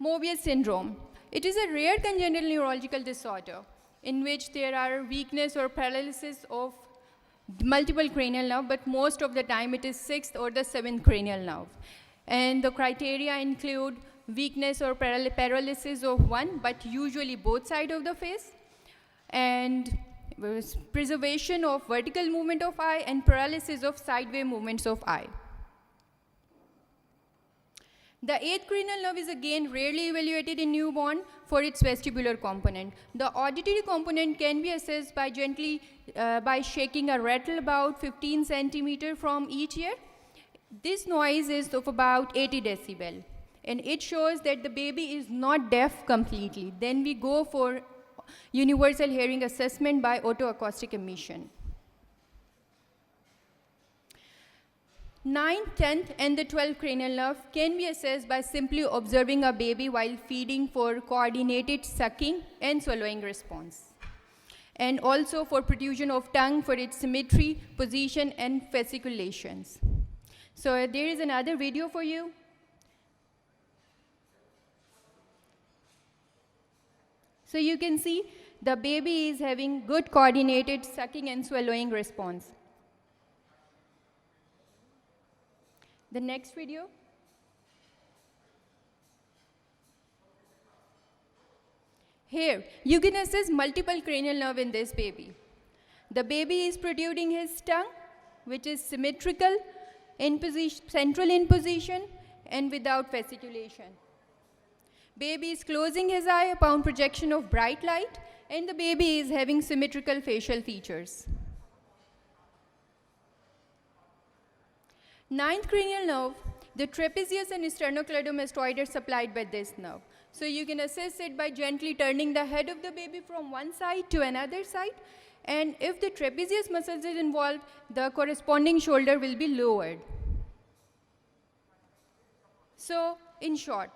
Mobius syndrome. It is a rare congenital neurological disorder in which there are weakness or paralysis of multiple cranial nerve, but most of the time it is sixth or the seventh cranial nerve. And the criteria include weakness or paralysis of one, but usually both sides of the face, and preservation of vertical movement of eye and paralysis of sideway movements of eye. The eighth cranial nerve is again rarely evaluated in newborn for its vestibular component. The auditory component can be assessed by gently by shaking a rattle about 15 centimeter from each ear. This noise is of about 80 decibel, and it shows that the baby is not deaf completely. Then we go for universal hearing assessment by otoacoustic emission. 9th, 10th, and the 12th cranial nerve can be assessed by simply observing a baby while feeding for coordinated sucking and swallowing response, and also for protrusion of tongue for its symmetry, position, and fasciculations. So there is another video for you. So you can see the baby is having good coordinated sucking and swallowing response. The next video. Here, you can assess multiple cranial nerve in this baby. The baby is protruding his tongue, which is symmetrical, in position, central in position, and without fasciculation. Baby is closing his eye upon projection of bright light, and the baby is having symmetrical facial features. Ninth cranial nerve, the trapezius and sternocleidomastoid are supplied by this nerve. So you can assess it by gently turning the head of the baby from one side to another side. And if the trapezius muscles is involved, the corresponding shoulder will be lowered. So in short,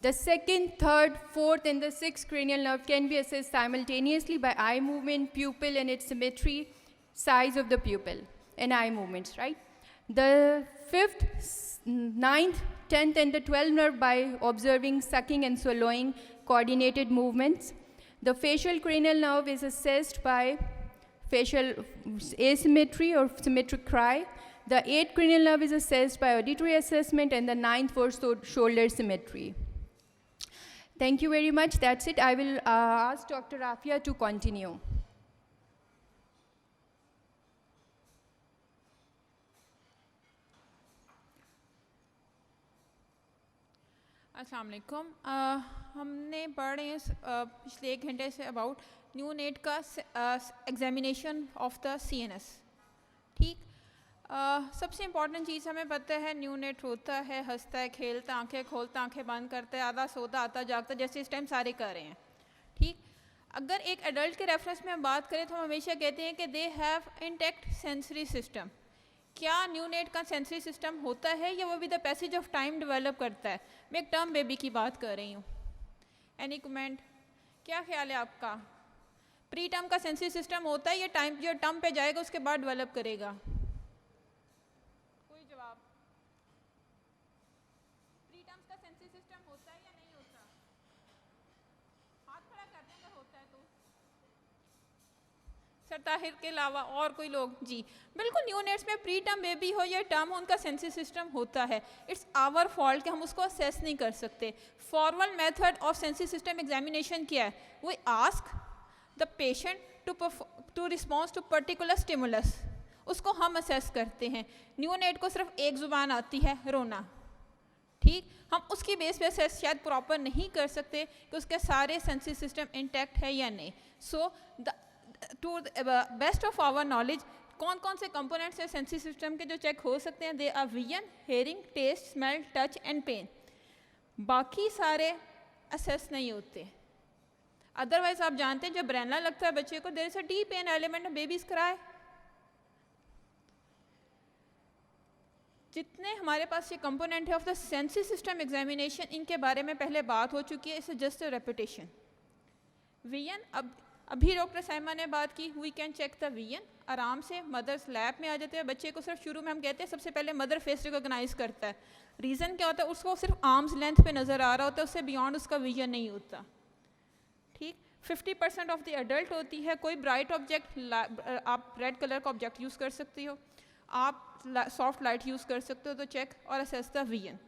the second, third, fourth, and the sixth cranial nerve can be assessed simultaneously by eye movement, pupil and its symmetry, size of the pupil, and eye movements, right? The fifth, ninth, 10th, and the 12th nerve by observing sucking and swallowing coordinated movements. The facial cranial nerve is assessed by facial asymmetry or symmetric cry. The 8th cranial nerve is assessed by auditory assessment, and the 9th for shoulder symmetry. Thank you very much. That's it. I will ask Dr. Afia to continue. अस्सलाम वालेकुम। हमने पढ़ रहे हैं पिछले 1 घंटे say about new net का examination of the CNS। ठीक, सबसे इम्पॉर्टेंट चीज़ हमें पता है न्यू नेट रोता है, हंसता है, खेलता, आंखें खोलता, आंखें बंद करता है, आधा सोता, आता जागता, जैसे इस टाइम सारे कर रहे हैं। ठीक, अगर एक एडल्ट के रेफरेंस में हम बात करें तो हम हमेशा कहते हैं कि they have intact sensory system. क्या न्यू नेट का सेंसरी सिस्टम होता है या वो with the passage of time develop करता है? मैं एक टर्म बेबी की बात कर रही हूँ। Any comment? क्या ख्याल है आपका? प्री टर्म का सेंसरी सिस्टम होता है या टाइम जो टर्म पे जाएगा उसके बाद डेवलप करेगा? कोई जवाब? प्री टर्म्स का सेंसरी सिस्टम होता है या नहीं होता? हाथ खड़ा कर दें अगर होता है तो। सर ताहिर के अलावा और कोई लोग? जी बिल्कुल, न्यू नेट्स में प्री टर्म बेबी हो या टर्म हो उनका सेंसरी सिस्टम होता है। इट्स आवर फॉल्ट कि हम उसको असेस नहीं कर सकते। Formal method of sensory system examination क्या है? We ask the patient to response to particular stimulus, उसको हम असेस करते हैं। न्यू नेट को सिर्फ एक ज़ुबान आती है, रोना। ठीक, हम उसकी बेस पे असेस शायद प्रॉपर नहीं कर सकते कि उसके सारे सेंसरी सिस्टम इंटैक्ट है या नहीं। So to best of our knowledge कौन कौन से कंपोनेंट्स हैं सेंसरी सिस्टम के जो चेक हो सकते हैं? They are vision, hearing, test, smell, touch and pain. बाकी सारे असेस नहीं होते। अदरवाइज आप जानते हैं जब ब्रेनला लगता है बच्चे को, there is a deep pain element of babies cry. जितने हमारे पास ये कंपोनेंट है of the sensory system examination, इनके बारे में पहले बात हो चुकी है। It's just a repetition. Vision, अभी डॉक्टर साइमा ने बात की, we can check the vision आराम से। मदर्स लैब में आ जाते हैं बच्चे को, सिर्फ शुरू में हम कहते हैं सबसे पहले मदर फेस रिकॉग्नाइज करता है। रीज़न क्या होता है? उसको सिर्फ आर्म्स लेंथ पे नज़र आ रहा होता है, उससे बियॉन्ड उसका विजन नहीं होता। ठीक, 50% ऑफ द एडल्ट होती है। कोई ब्राइट ऑब्जेक्ट, आप रेड कलर का ऑब्जेक्ट यूज़ कर सकती हो, आप सॉफ्ट लाइट यूज़ कर सकते हो तो चेक और assess the vision.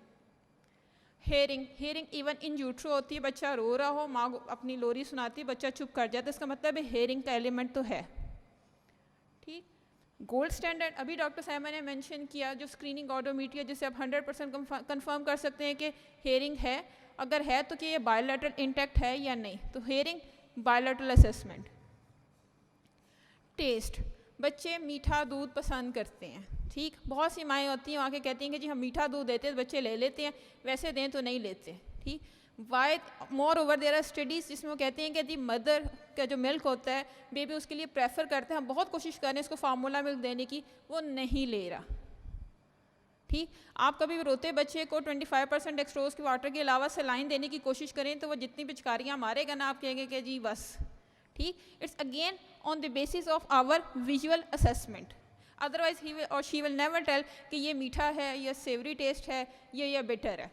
Hearing even in utero होती है। बच्चा रो रहा हो, माँ अपनी लोरी सुनाती है, बच्चा चुप कर जाता है, इसका मतलब है हेयरिंग का एलिमेंट तो है। ठीक, गोल्ड स्टैंडर्ड अभी डॉक्टर साइमा ने मेंशन किया, जो स्क्रीनिंग ऑडोमीटर है, जिससे आप 100% कंफर्म कर सकते हैं कि हेयरिंग है। अगर है तो कि ये बायोलैटरल इंटैक्ट है या नहीं, तो हेयरिंग बायोलैटरल असेसमेंट। टेस्ट, बच्चे मीठा दूध पसंद करते हैं। ठीक, बहुत सी माएँ होती हैं आके कहती हैं कि जी हम मीठा दूध देते हैं तो बच्चे ले लेते हैं, वैसे दें तो नहीं लेते। ठीक, why moreover there are studies जिसमें वो कहते हैं कि दी मदर का जो मिल्क होता है बेबी उसके लिए प्रेफर करते हैं। हम बहुत कोशिश कर रहे हैं इसको फार्मूला मिल्क देने की, वो नहीं ले रहा। ठीक, आप कभी भी रोते बच्चे को 25% डेक्सट्रोज की वाटर के अलावा सलाइन देने की कोशिश करें तो वो जितनी पिचकारियाँ मारेगा ना, आप कहेंगे कि जी बस। ठीक, it's again on the basis of our visual assessment. Otherwise he और शी विल नेवर टेल कि ये मीठा है, ये सेवरी टेस्ट है, ये बिटर है।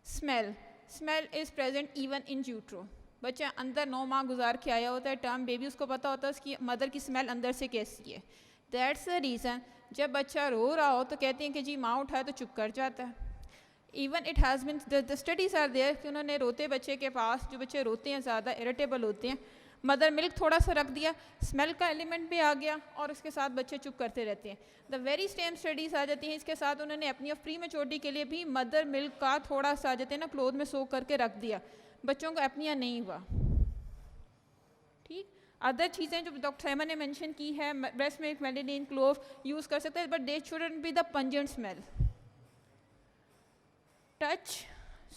Smell is present even in utero. बच्चा अंदर 9 माह गुजार के आया होता है, टर्म बेबी, उसको पता होता है उसकी मदर की स्मेल अंदर से कैसी है। दैट्स द रीज़न जब बच्चा रो रहा हो तो कहते हैं कि जी माँ उठाए तो चुप कर जाता है। Even it has been the studies are there कि उन्होंने रोते बच्चे के पास, जो बच्चे रोते हैं ज़्यादा इरिटेबल होते हैं, मदर मिल्क थोड़ा सा रख दिया, स्मेल का एलिमेंट भी आ गया और उसके साथ बच्चे चुप करते रहते हैं। द वेरी सेम स्टडीज़ आ जाती हैं इसके साथ, उन्होंने अपनी प्री मैच्योरिटी के लिए भी मदर मिल्क का थोड़ा सा आ जाते हैं ना क्लोथ में सोक करके रख दिया, बच्चों को अपनिया नहीं हुआ। ठीक, अदर चीज़ें जो डॉक्टर सैमा ने मेंशन की है, ब्रेस्ट मिल्क, वेलिडीन, क्लोव यूज़ कर सकते हैं, but they shouldn't be the pungent smell. Touch,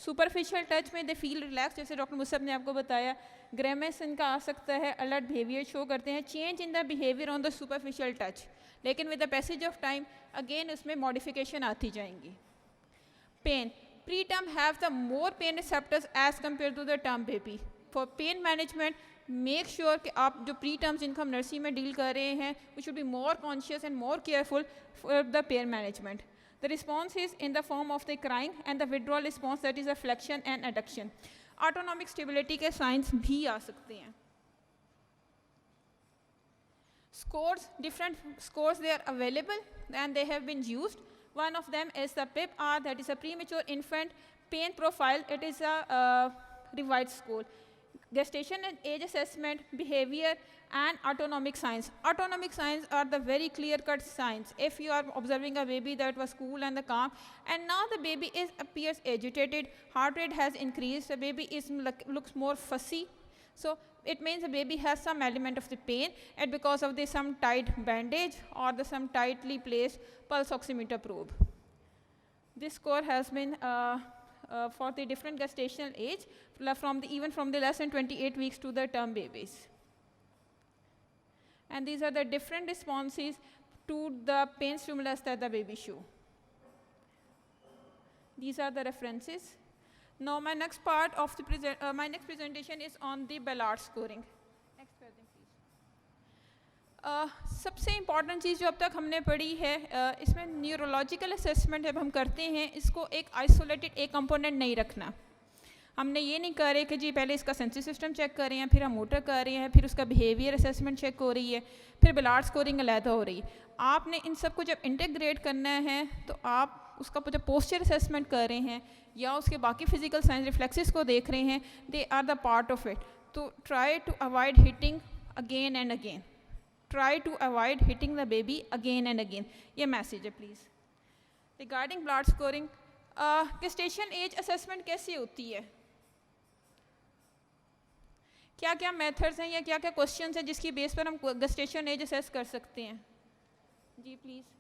superficial touch में दे फील रिलैक्स, जैसे डॉक्टर मुसब ने आपको बताया. ग्रेमेस इनका आ सकता है, अलर्ट बिहेवियर शो करते हैं, change in the behaviour on the superficial touch. लेकिन with the passage of time again उसमें मॉडिफिकेशन आती जाएंगी. Pain, preterm have the more pain receptors as compare to the term baby. For pain management make sure कि आप जो pre terms जिनको हम nursery में डील कर रहे हैं, we should be more conscious and more careful for the pain management. The response is in the form of the crying and the withdrawal response, that is a flexion and adduction. Autonomic stability के signs भी आ सकते हैं. Scores, different scores they are available and they have been used. One of them is the PIP-R, that is a premature infant pain profile. It is a revised score. Gestation and age assessment, behavior and autonomic signs. Autonomic signs are the very clear-cut signs. If you are observing a baby that was cool and calm, and now the baby appears agitated, heart rate has increased, the baby looks more fussy, so it means the baby has some element of the pain, and because of some tight bandage or some tightly placed pulse oximeter probe. This score has been for the different gestational age, even from the less than 28 weeks to the term babies. And these are the different responses to the pain stimulus that the baby show. These are the references. Now my next part of the my next presentation is on the Ballard scoring. Next present, please. सबसे important चीज़ जो अब तक हमने पढ़ी है, इसमें neurological assessment जब हम करते हैं, इसको एक आइसोलेटेड एक कंपोनेंट नहीं रखना. हमने ये नहीं कर रहे कि जी पहले इसका सेंसरी सिस्टम चेक कर रहे हैं, फिर हम मोटर कर रहे हैं, फिर उसका बिहेवियर असेसमेंट चेक हो रही है, फिर बलार्ड स्कोरिंग अलहदा हो रही है. आपने इन सब को जब इंटीग्रेट करना है तो आप उसका जब पोस्चर असेसमेंट कर रहे हैं या उसके बाकी फिजिकल साइंस रिफ्लेक्सेस को देख रहे हैं, they are the part of it. तो try to avoid hitting again and again. Try to avoid hitting the baby again and again. ये मैसेज है please. Regarding blood scoring, gestation age assessment कैसे होती है, क्या क्या मेथड्स हैं या क्या क्या क्वेश्चंस हैं जिसकी बेस पर हम gestation age assess कर सकते हैं? जी प्लीज़.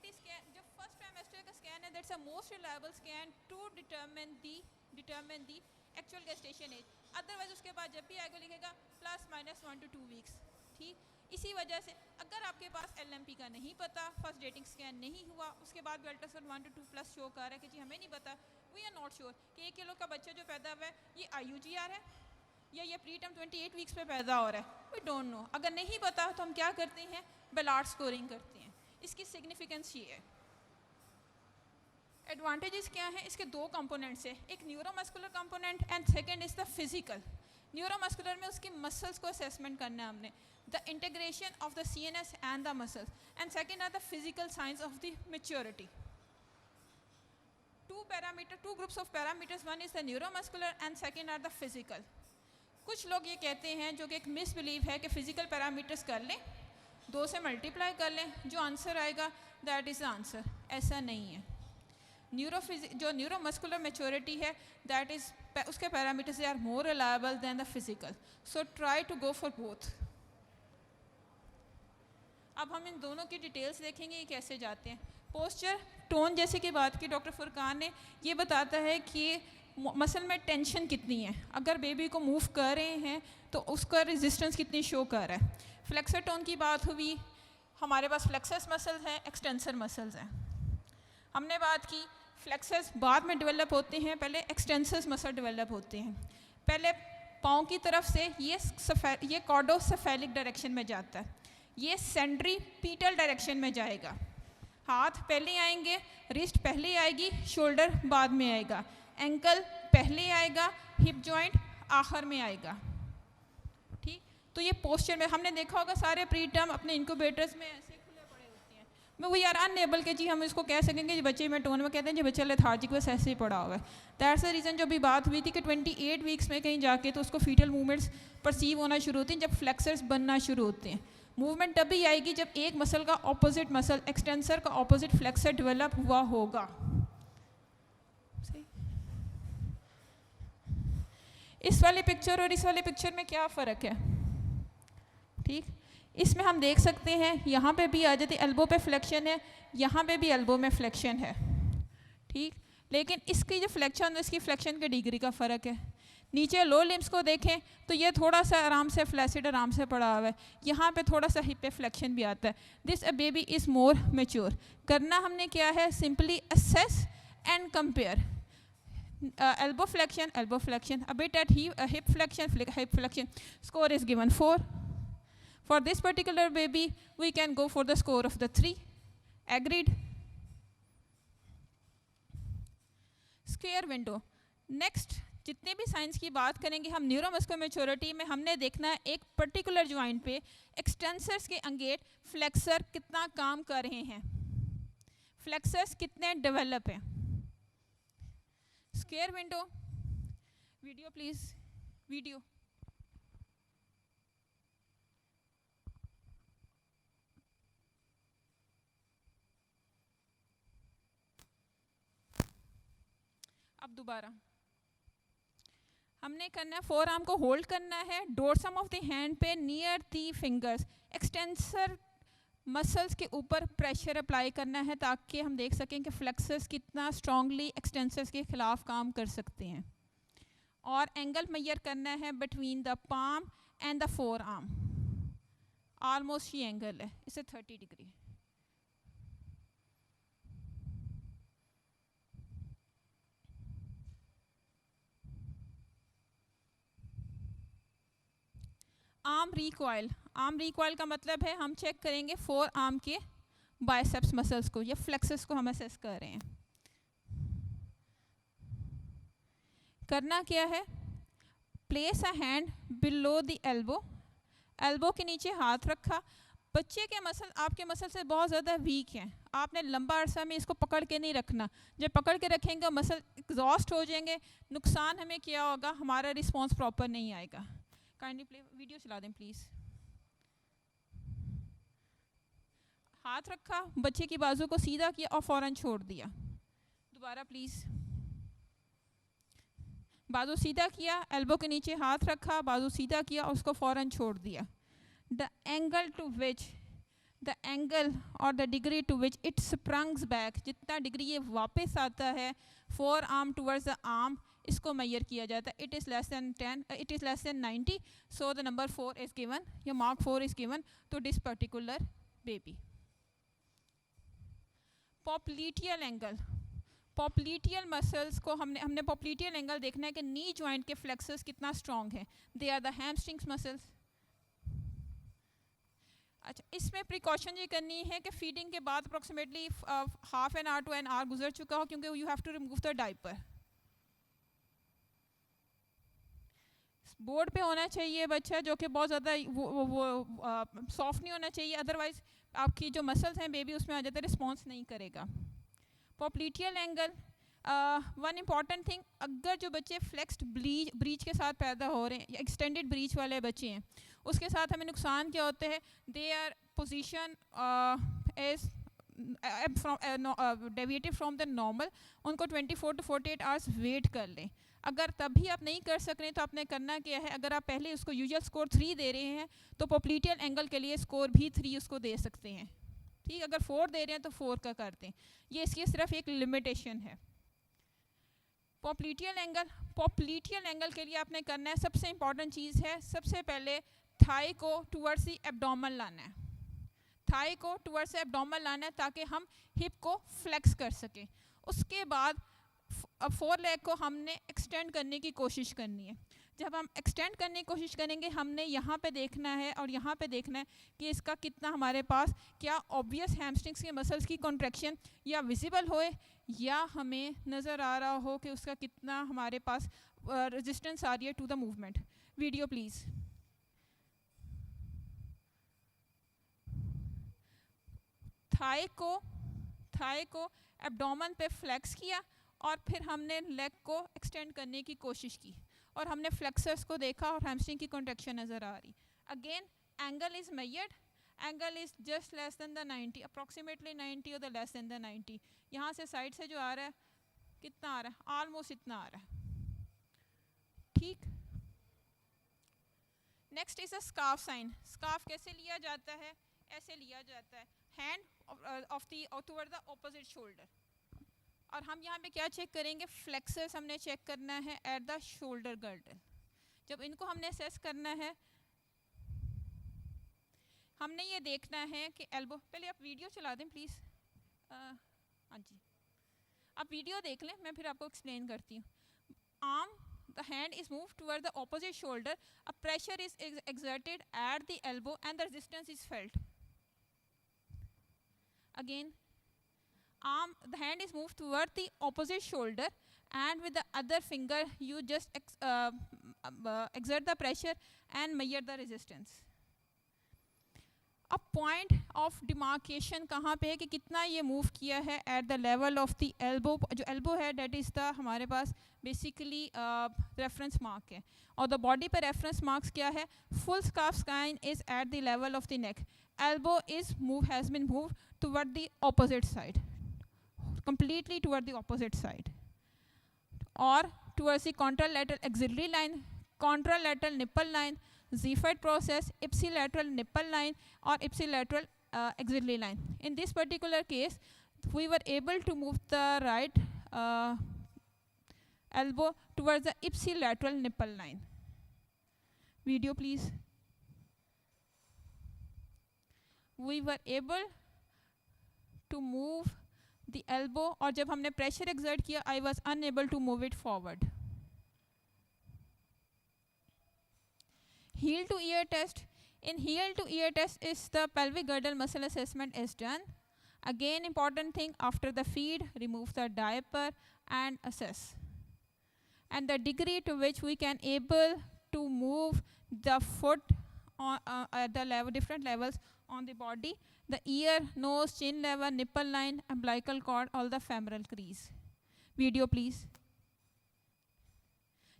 Scan, जो फर्स्ट ट्राइमेस्टर का स्कैन है, that's a most reliable scan to determine the actual gestation age. Otherwise उसके बाद जब भी आएगा लिखेगा ±1 to 2 वीक्स. ठीक, इसी वजह से अगर आपके पास LMP का नहीं पता, फर्स्ट डेटिंग स्कैन नहीं हुआ, उसके बाद भी अल्ट्रासाउंड 1 to 2+ शो कर रहा है कि जी हमें नहीं पता, वी आर नॉट श्योर कि 1 किलो का बच्चा जो पैदा हुआ है ये IUGR है या ये प्री टर्म 28 वीक्स पे पैदा हो रहा है, वी डोंट नो. अगर नहीं पता तो हम क्या करते हैं, बलार्ड स्कोरिंग करते हैं. इसकी सिग्निफिकेंस ये है. एडवांटेजेस क्या हैं, इसके दो कंपोनेंट्स है, एक neuromuscular component and second is the physical. Neuromuscular में उसकी मसल्स को असेसमेंट करना है हमने, the integration of the CNS and the muscles, and second are the physical science of the maturity. two groups of parameters, one is the neuromuscular and second are the physical. कुछ लोग ये कहते हैं, जो कि एक मिसबिलीव है, कि फिजिकल पैरामीटर्स कर लें, 2 से मल्टीप्लाई कर लें, जो आंसर आएगा दैट इज़ द आंसर. ऐसा नहीं है. जो न्यूरोमस्कुलर मैच्योरिटी है, दैट इज़ उसके parameters they are more reliable than the physical. So try to go for both. अब हम इन दोनों की डिटेल्स देखेंगे ये कैसे जाते हैं. पोस्चर टोन जैसे कि बात की डॉक्टर फुरकान ने, ये बताता है कि मसल में टेंशन कितनी है, अगर बेबी को मूव कर रहे हैं तो उसका रेजिस्टेंस कितनी शो कर रहा है. फ्लेक्सर टोन की बात हुई, हमारे पास फ्लेक्सस मसल्स हैं, एक्सटेंसर मसल्स हैं. हमने बात की फ्लेक्सस बाद में डेवलप होते हैं, पहले एक्सटेंसर्स मसल डेवलप होते हैं. पहले पाँव की तरफ से ये कॉर्डोसेफेलिक डायरेक्शन में जाता है, ये सेंट्रीपीटल डायरेक्शन में जाएगा. हाथ पहले आएंगे, रिस्ट पहले आएगी, शोल्डर बाद में आएगा, एंकल पहले आएगा, हिप जॉइंट आखिर में आएगा। ठीक, तो ये पोस्चर में हमने देखा होगा सारे प्री टर्म अपने इंक्यूबेटर्स में ऐसे खुले पड़े होते हैं, मैं वी आर अनएबल के जी हम इसको कह सकेंगे जी बच्चे में टोन में कहते हैं जी बच्चा लेथार्जिक बस ऐसे ही पड़ा हुआ है। दैट्स द रीज़न जो भी बात हुई थी कि 28 वीक्स में कहीं जाके तो उसको फीटल मूवमेंट्स परसीव होना शुरू होती हैं जब फ्लेक्सर्स बनना शुरू होते हैं। मूवमेंट तभी आएगी जब एक मसल का ऑपोजिट मसल एक्सटेंसर का ऑपोजिट फ्लेक्सर डेवलप हुआ होगा। इस वाले पिक्चर और इस वाले पिक्चर में क्या फ़र्क है? ठीक, इसमें हम देख सकते हैं यहाँ पे भी आ जाती एल्बो पे फ्लेक्शन है, यहाँ पे भी एल्बो में फ्लेक्शन है। ठीक, लेकिन इसकी जो फ्लेक्शन है इसकी फ्लेक्शन के डिग्री का फ़र्क है। नीचे लो लिम्स को देखें तो ये थोड़ा सा आराम से फ्लैसिड आराम से पड़ा हुआ है, यहाँ पे थोड़ा सा हिप पे फ्लेक्शन भी आता है। This a baby is more mature. करना हमने क्या है, simply assess and compare. Elbow flexion, a bit at hip flexion, score is given 4. For this particular baby, we can go for the score of the 3. Agreed? Square window. Next, जितने भी science की बात करेंगे हम neuromuscular maturity में हमने देखना है एक पर्टिकुलर जॉइंट पे एक्सटेंसर्स के अंगेट फ्लेक्सर कितना काम कर रहे हैं, फ्लेक्सर्स कितने डेवलप हैं। Square window, video please, video. अब दोबारा हमने करना है, फोर आर्म को होल्ड करना है, डोर्सम ऑफ द हैंड पे near the fingers, extensor muscles के ऊपर प्रेशर अप्लाई करना है ताकि हम देख सकें कि फ्लेक्सर्स कितना स्ट्रांगली एक्सटेंसर्स के खिलाफ काम कर सकते हैं। और एंगल मेजर करना है between the palm and the four arm, almost ये एंगल है, इसे 30 degree. Arm recoil, arm recoil का मतलब है हम चेक करेंगे फोर आर्म के बाइसेप्स मसल्स को या फ्लेक्सस को हम असेस कर रहे हैं। करना क्या है, place a hand below the elbow, elbow के नीचे हाथ रखा। बच्चे के मसल आपके मसल से बहुत ज़्यादा वीक हैं, आपने लंबा अरसा में इसको पकड़ के नहीं रखना, जब पकड़ के रखेंगे मसल एग्जॉस्ट हो जाएंगे, नुकसान हमें क्या होगा, हमारा रिस्पॉन्स प्रॉपर नहीं आएगा। काइंडली प्ले वीडियो चला दें प्लीज़। हाथ रखा, बच्चे की बाजू को सीधा किया और फ़ौरन छोड़ दिया। दोबारा प्लीज़, बाजू सीधा किया, एल्बो के नीचे हाथ रखा, बाजू सीधा किया और उसको फ़ौरन छोड़ दिया। The angle to which, the angle और the degree to which it springs back, जितना डिग्री ये वापस आता है forearm towards the arm, इसको मेजर किया जाता है। It is less than 10, it is less than 90, so the number 4 is given, या mark 4 is given to this particular baby. Popliteal angle, popliteal muscles को हमने पॉप्लीटियल एंगल देखना है कि नी जॉइंट के फ्लेक्सर्स कितना स्ट्रॉन्ग है, they are the hamstrings muscles. अच्छा, इसमें प्रिकॉशन ये करनी है कि फीडिंग के बाद approximately half an hour to an hour गुजर चुका हो, क्योंकि you have to remove the diaper. Board पे होना चाहिए बच्चा, जो कि बहुत ज़्यादा वो सॉफ्ट नहीं होना चाहिए, अदरवाइज आपकी जो मसल्स हैं बेबी उसमें आ जाता है, रिस्पॉन्स नहीं करेगा। पॉप्लीटियल एंगल, वन इम्पॉर्टेंट थिंग, अगर जो बच्चे फ्लेक्स्ड ब्रीच के साथ पैदा हो रहे हैं या एक्सटेंडेड ब्रीच वाले बच्चे हैं, उसके साथ हमें नुकसान क्या होते हैं, they are position as deviated from the normal, उनको 24 to 48 आवर्स वेट कर लें। अगर तब भी आप नहीं कर सक रहे तो आपने करना क्या है, अगर आप पहले उसको यूजुअल स्कोर 3 दे रहे हैं तो पॉप्लीटियल एंगल के लिए स्कोर भी 3 उसको दे सकते हैं। ठीक, अगर 4 दे रहे हैं तो 4 का करते हैं, ये इसकी सिर्फ एक लिमिटेशन है। पॉप्लीटियल एंगल, पॉप्लीटियल एंगल के लिए आपने करना है, सबसे इंपॉर्टेंट चीज़ है, सबसे पहले थाई को टूवर्ड्स द एब्डोमेन लाना है, थाई को टूवर्ड्स एब्डोमेन लाना है ताकि हम हिप को फ्लेक्स कर सकें। उसके बाद अब फोर लेग को हमने एक्सटेंड करने की कोशिश करनी है। जब हम एक्सटेंड करने की कोशिश करेंगे हमने यहाँ पे देखना है और यहाँ पे देखना है कि इसका कितना हमारे पास क्या ऑब्वियस हैमस्ट्रिंग्स के मसल्स की कॉन्ट्रैक्शन या विजिबल होए या हमें नज़र आ रहा हो कि उसका कितना हमारे पास रेजिस्टेंस आ रही है to the movement. Video please. Thigh को एब्डोमेन पे फ्लेक्स किया और फिर हमने लेग को एक्सटेंड करने की कोशिश की और हमने फ्लेक्सर्स को देखा और हैमस्ट्रिंग की कॉन्ट्रैक्शन नज़र आ रही. Again angle is measured. Angle is just less than the 90, approximately 90 और द लेस देन द 90. यहाँ से साइड से जो आ रहा है कितना आ रहा है, ऑलमोस्ट इतना आ रहा है. ठीक. Next is a scarf sign. Scarf कैसे लिया जाता है, ऐसे लिया जाता है, hand of the toward the opposite shoulder. और हम यहाँ पे क्या चेक करेंगे, फ्लेक्सर्स हमने चेक करना है एट द शोल्डर गर्डल. जब इनको हमने असेस करना है हमने ये देखना है कि एल्बो, पहले आप वीडियो चला दें प्लीज़. हाँ जी, आप वीडियो देख लें, मैं फिर आपको एक्सप्लेन करती हूँ. Arm, the hand is moved toward the opposite shoulder, a pressure is exerted at the elbow and the resistance is felt. Again, the hand is moved toward the opposite shoulder and with the other finger you just exert the pressure and measure the resistance. अब point of demarcation कहाँ पे है कि कितना ये move किया है at the level of the elbow. जो एल्बो है डेट इज़ द हमारे पास बेसिकली रेफरेंस मार्क है और द बॉडी पर रेफरेंस मार्क्स क्या है, full scarf sign is at the level of the neck. Elbow is has been move toward the opposite side, completely toward the opposite side or towards the contralateral axillary line, contralateral nipple line, Zieffert process, ipsilateral nipple line or ipsilateral axillary line. In this particular case, we were able to move the right elbow towards the ipsilateral nipple line. Video please. We were able to move the elbow और जब हमने pressure exert किया I was unable to move it forward. Heel to ear test. In heel to ear test is the pelvic girdle muscle assessment is done. Again important thing, after the feed remove the diaper and assess. And the degree to which we can able to move the foot on, at the level, different levels on the body, the ear, nose, chin level, nipple line, umbilical cord, all the femoral crease. Video please.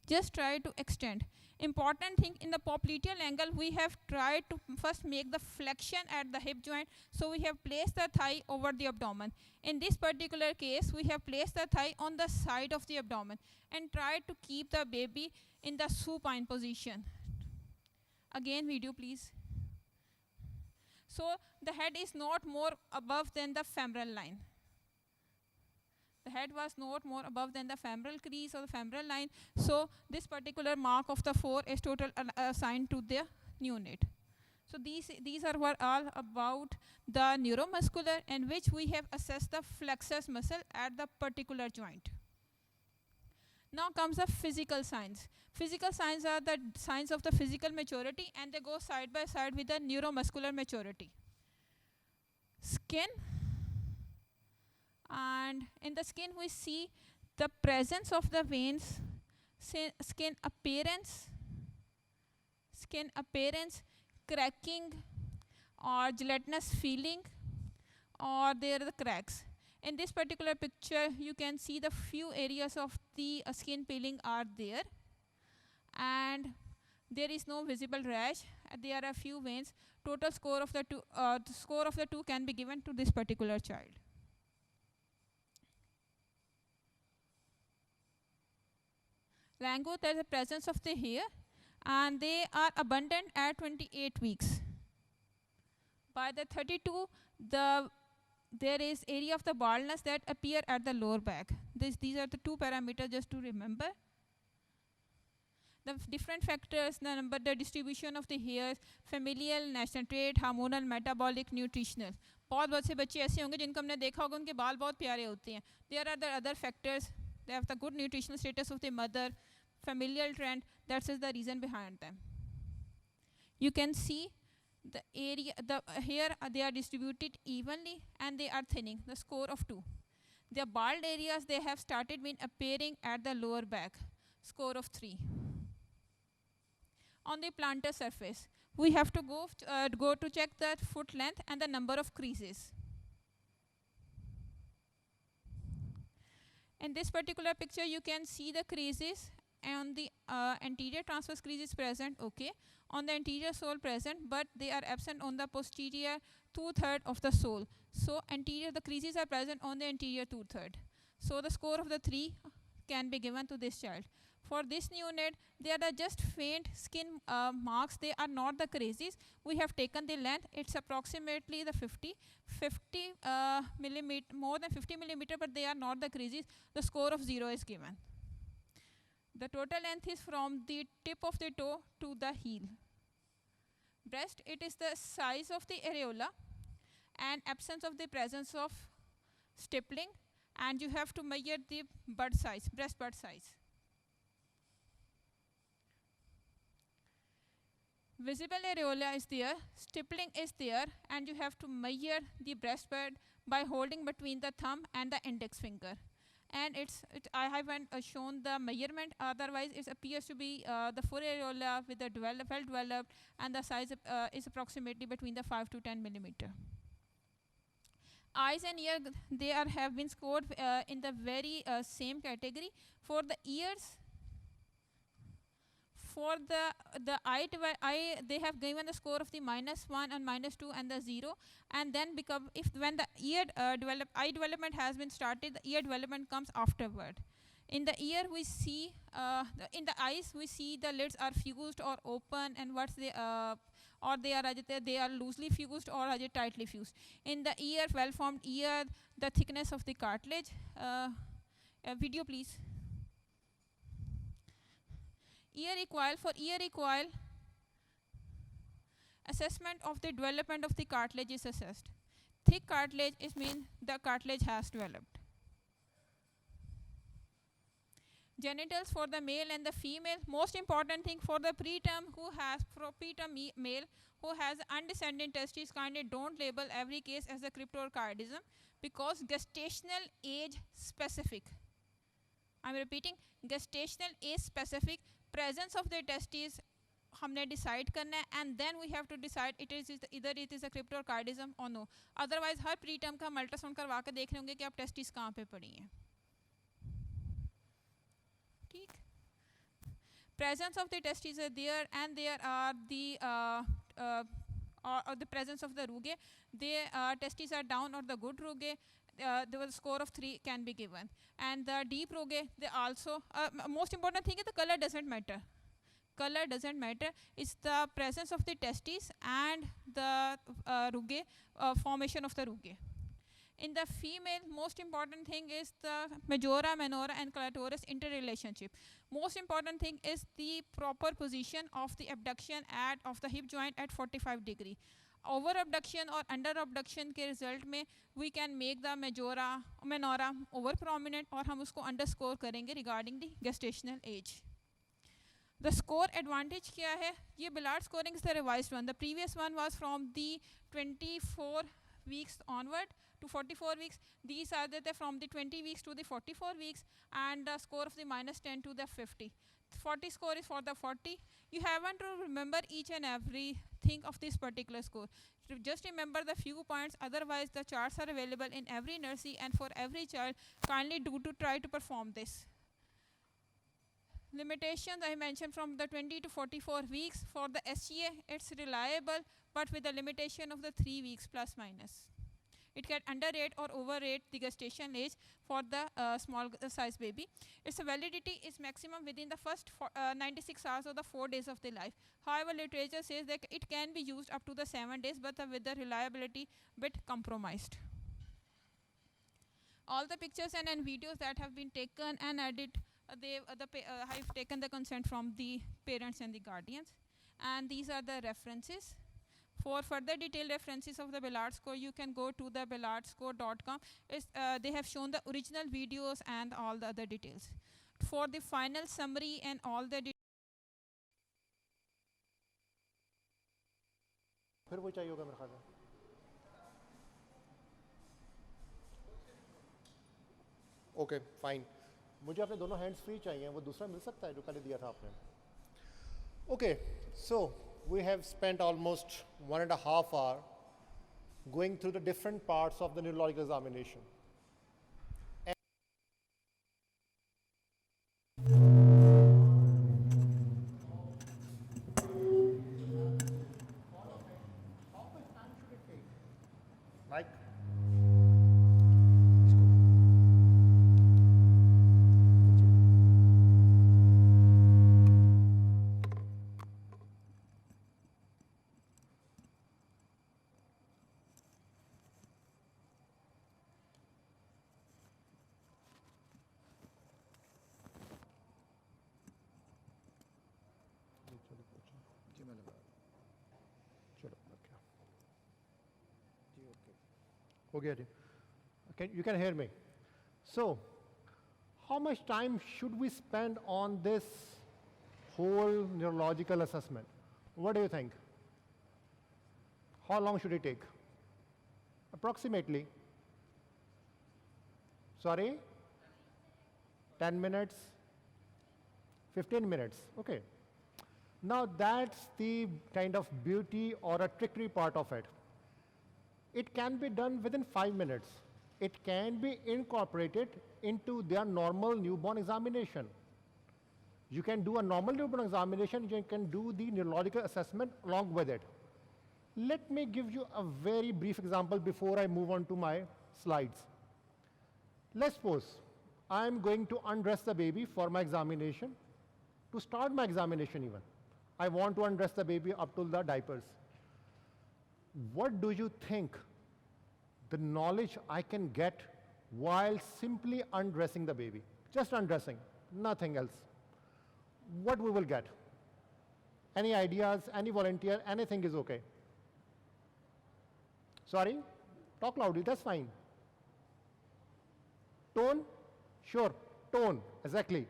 Just try to extend. Important thing, in the popliteal angle we have tried to first make the flexion at the hip joint, so we have placed the thigh over the abdomen. In this particular case we have placed the thigh on the side of the abdomen and tried to keep the baby in the supine position. Again video please. So the head is not more above than the femoral line. The head was not more above than the femoral crease or the femoral line. So this particular mark of the 4 is total assigned to the neonate. So these are what all about the neuromuscular, in which we have assessed the flexus muscle at the particular joint. Now comes the physical signs. Physical signs are the signs of the physical maturity, and they go side by side with the neuromuscular maturity. Skin, and in the skin we see the presence of the veins, skin appearance, cracking or gelatinous feeling, or there are the cracks. In this particular picture you can see the few areas of the skin peeling are there, and there is no visible rash. There are a few veins. Total score of the two can be given to this particular child. Languor, there is a presence of the hair, and they are abundant at 28 weeks. By the 32, there is area of the baldness that appear at the lower back. These are the two parameters just to remember. The different factors, the number, the distribution of the hairs, familial, national trait, hormonal, metabolic, nutritional. बहुत से बच्चे ऐसे होंगे जिनको हमने देखा होगा उनके बाल बहुत प्यारे होते हैं. There are the other factors. They have the good nutritional status of the mother, familial trend. That is the reason behind them. You can see the area, here they are distributed evenly and they are thinning, the score of 2. The bald areas, they have started been appearing at the lower back, score of 3. On the plantar surface, we have to go to check the foot length and the number of creases. In this particular picture, you can see the creases, and the anterior transverse crease is present, okay, on the anterior sole present, but they are absent on the posterior 2/3 of the sole. So the creases are present on the anterior 2/3. So the score of the 3 can be given to this child. For this neonate, there are just faint skin marks. They are not the creases. We have taken the length. It's approximately the 50 millimeter, more than 50 millimeter, but they are not the creases. The score of 0 is given. The total length is from the tip of the toe to the heel. Breast, it is the size of the areola and absence of the presence of stippling, and you have to measure the bud size, breast bud size. Visible areola is there, stippling is there, and you have to measure the breast bud by holding between the thumb and the index finger. And I haven't shown the measurement, otherwise it appears to be the full areola with the well developed, and the size is approximately between the 5 to 10 millimeter. Eyes and ear, they have been scored in the very same category. For the ears, for the eye, they have given the score of the -1 and -2 and the 0, and then when the ear eye development has been started, the ear development comes afterward. In the ear, we see in the eyes, we see the lids are fused or open, and they are loosely fused or tightly fused. In the ear, well-formed ear, the thickness of the cartilage. Video, please. Ear recoil, for ear recoil, assessment of the development of the cartilage is assessed. Thick cartilage is mean the cartilage has developed. Genitals for the male and the female, most important thing for the preterm male who has undescended testes, kindly don't label every case as a cryptorchidism, because gestational age specific. I'm repeating, gestational age specific, presence of the testes हमने decide करना है, and then we have to decide either it is a cryptorchidism or no. Otherwise her preterm का हम ultrasound करवा के देख रहे होंगे कि आप testes कहाँ पे पड़ी हैं. ठीक. Presence of the testes are there, and there are the presence of the rugae. The testes are down or the good rugae. The score of 3 can be given. And the deep rugae, they also, most important thing is the color doesn't matter. Color doesn't matter. It's the presence of the testes and the rugae, formation of the rugae. In the female, most important thing is the majora, minora, and clitoris interrelationship. Most important thing is the proper position of the abduction of the hip joint at 45 degree. Over abduction or under abduction के result में we can make the majora, minora over prominent, और हम उसको underscore करेंगे regarding the gestational age. The score advantage क्या है? ये Billard scoring is the revised one. The previous one was from the 24 weeks onward to 44 weeks. These are from the 20 weeks to the 44 weeks, and the score of the -10 to the 50. 40 score is for the 40. You haven't to remember each and everything of this particular score. Just remember the few points, otherwise the charts are available in every nursery and for every child. Kindly do to try to perform this. Limitations I mentioned from the 20 to 44 weeks. For the SGA, it's reliable, but with the limitation of the 3 weeks plus minus. It can underrate or overrate the gestation age for the small size baby. Its validity is maximum within the first 96 hours of the 4 days of the life. However, literature says that it can be used up to the 7 days, but with the reliability bit compromised. All the pictures and videos that have been taken and added, I've taken the consent from the parents and the guardians. And these are the references. For further detailed references of the Billard score, you can go to the billardscore.com. They have shown the original videos and all the other details. for the final summary and all the फिर वो चाहिए होगा मेरे ख्याल में. Okay fine. मुझे अपने दोनों हैंड्स फ्री चाहिए, वो दूसरा मिल सकता है जो पहले दिया था आपने. Okay, so we have spent almost 1.5 hours going through the different parts of the neurological examination. Like हो गया जी. You can hear me. So, how much time should we spend on this whole neurological assessment? What do you think? How long should it take? Approximately. Sorry? 10 minutes? 15 minutes? Okay. Now that's the kind of beauty or a trickery part of it. It can be done within 5 minutes. It can be incorporated into their normal newborn examination. You can do a normal newborn examination, you can do the neurological assessment along with it. Let me give you a very brief example before I move on to my slides. Let's suppose I'm going to undress the baby for my examination. To start my examination even, I want to undress the baby up to the diapers. What do you think the knowledge I can get while simply undressing the baby? Just undressing, nothing else. What we will get? Any ideas, any volunteer, anything is okay. Sorry? Talk loudly, that's fine. Tone? Sure, tone, exactly.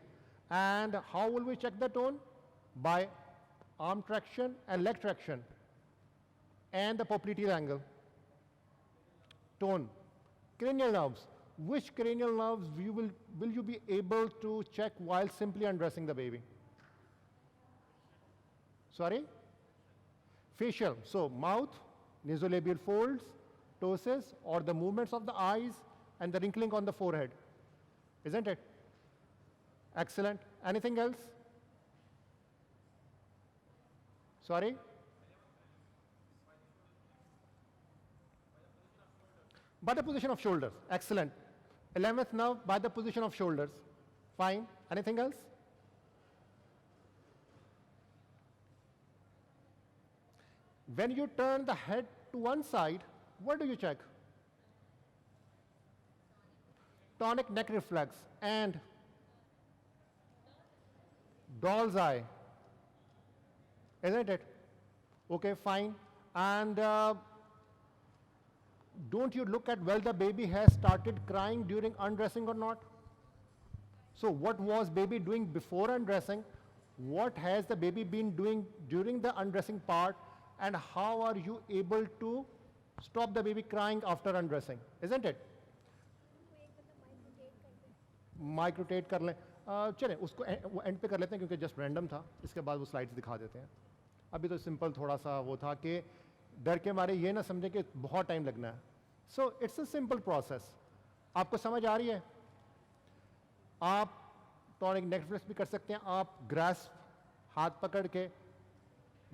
And how will we check the tone? By arm traction and leg traction and the popliteal angle. Tone. Cranial nerves. Which cranial nerves will you be able to check while simply undressing the baby? Sorry? Facial. So mouth, nasolabial folds, ptosis, or the movements of the eyes and the wrinkling on the forehead. Isn't it? Excellent. Anything else? Sorry? By the position of shoulders. Excellent. 11th nerve by the position of shoulders. Fine. Anything else? When you turn the head to one side, what do you check? Tonic neck reflex and doll's eye. Isn't it? Okay, fine. And don't you look at whether the baby has started crying during undressing or not? So what was baby doing before undressing? What has the baby been doing during the undressing part? And how are you able to stop the baby crying after undressing? Isn't it? माइक्रोटेट कर लें. चलें उसको वो and पे कर लेते हैं क्योंकि जस्ट रैंडम था. इसके बाद वो स्लाइड्स दिखा देते हैं. अभी तो सिंपल थोड़ा सा वो था कि डर के मारे ये ना समझे कि बहुत टाइम लगना है. So it's a simple process. आपको समझ आ रही है? आप टॉनिक नेक रिफ्लेक्स भी कर सकते हैं. आप ग्रास्प हाथ पकड़ के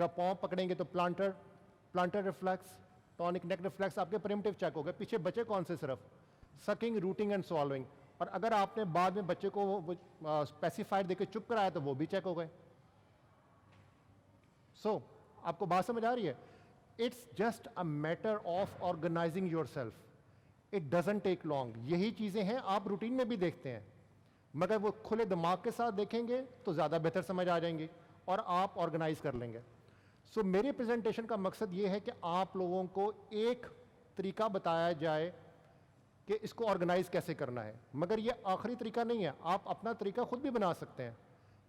या पाँव पकड़ेंगे तो प्लांटर रिफ्लेक्स, टॉनिक नेक रिफ्लेक्स आपके प्रिमिटिव चेक हो गए. पीछे बचे कौन से? सिर्फ सकिंग, रूटिंग एंड स्वॉलोइंग. और अगर आपने बाद में बच्चे को स्पेसिफाइड देके चुप कराया तो वो भी चेक हो गए. सो आपको बात समझ आ रही है? It's just a matter of organising yourself. It doesn't take long. यही चीज़ें हैं आप रूटीन में भी देखते हैं, मगर वो खुले दिमाग के साथ देखेंगे तो ज़्यादा बेहतर समझ आ जाएंगी और आप ऑर्गेनाइज कर लेंगे. सो मेरे प्रेजेंटेशन का मकसद ये है कि आप लोगों को एक तरीका बताया जाए कि इसको ऑर्गेनाइज कैसे करना है, मगर ये आखिरी तरीका नहीं है, आप अपना तरीका खुद भी बना सकते हैं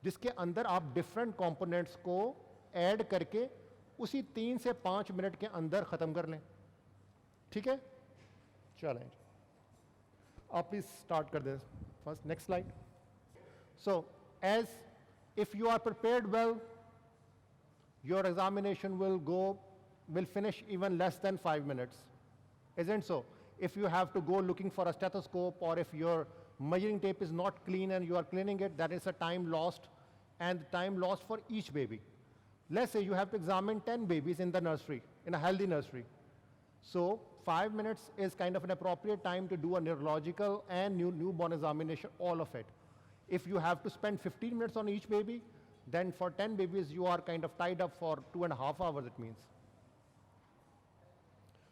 जिसके अंदर आप डिफरेंट कंपोनेंट्स को ऐड करके उसी 3 से 5 मिनट के अंदर ख़त्म कर लें। ठीक है, चलें आप प्लीज स्टार्ट कर दें first, next slide. So as if you are prepared well, your examination will finish even less than 5 minutes, isn't so? If you have to go looking for a stethoscope, or if your measuring tape is not clean and you are cleaning it, that is a time lost, and time lost for each baby. Let's say you have to examine 10 babies in the nursery, in a healthy nursery. So 5 minutes is kind of an appropriate time to do a neurological and newborn examination, all of it. If you have to spend 15 minutes on each baby, then for 10 babies you are kind of tied up for 2.5 hours, it means.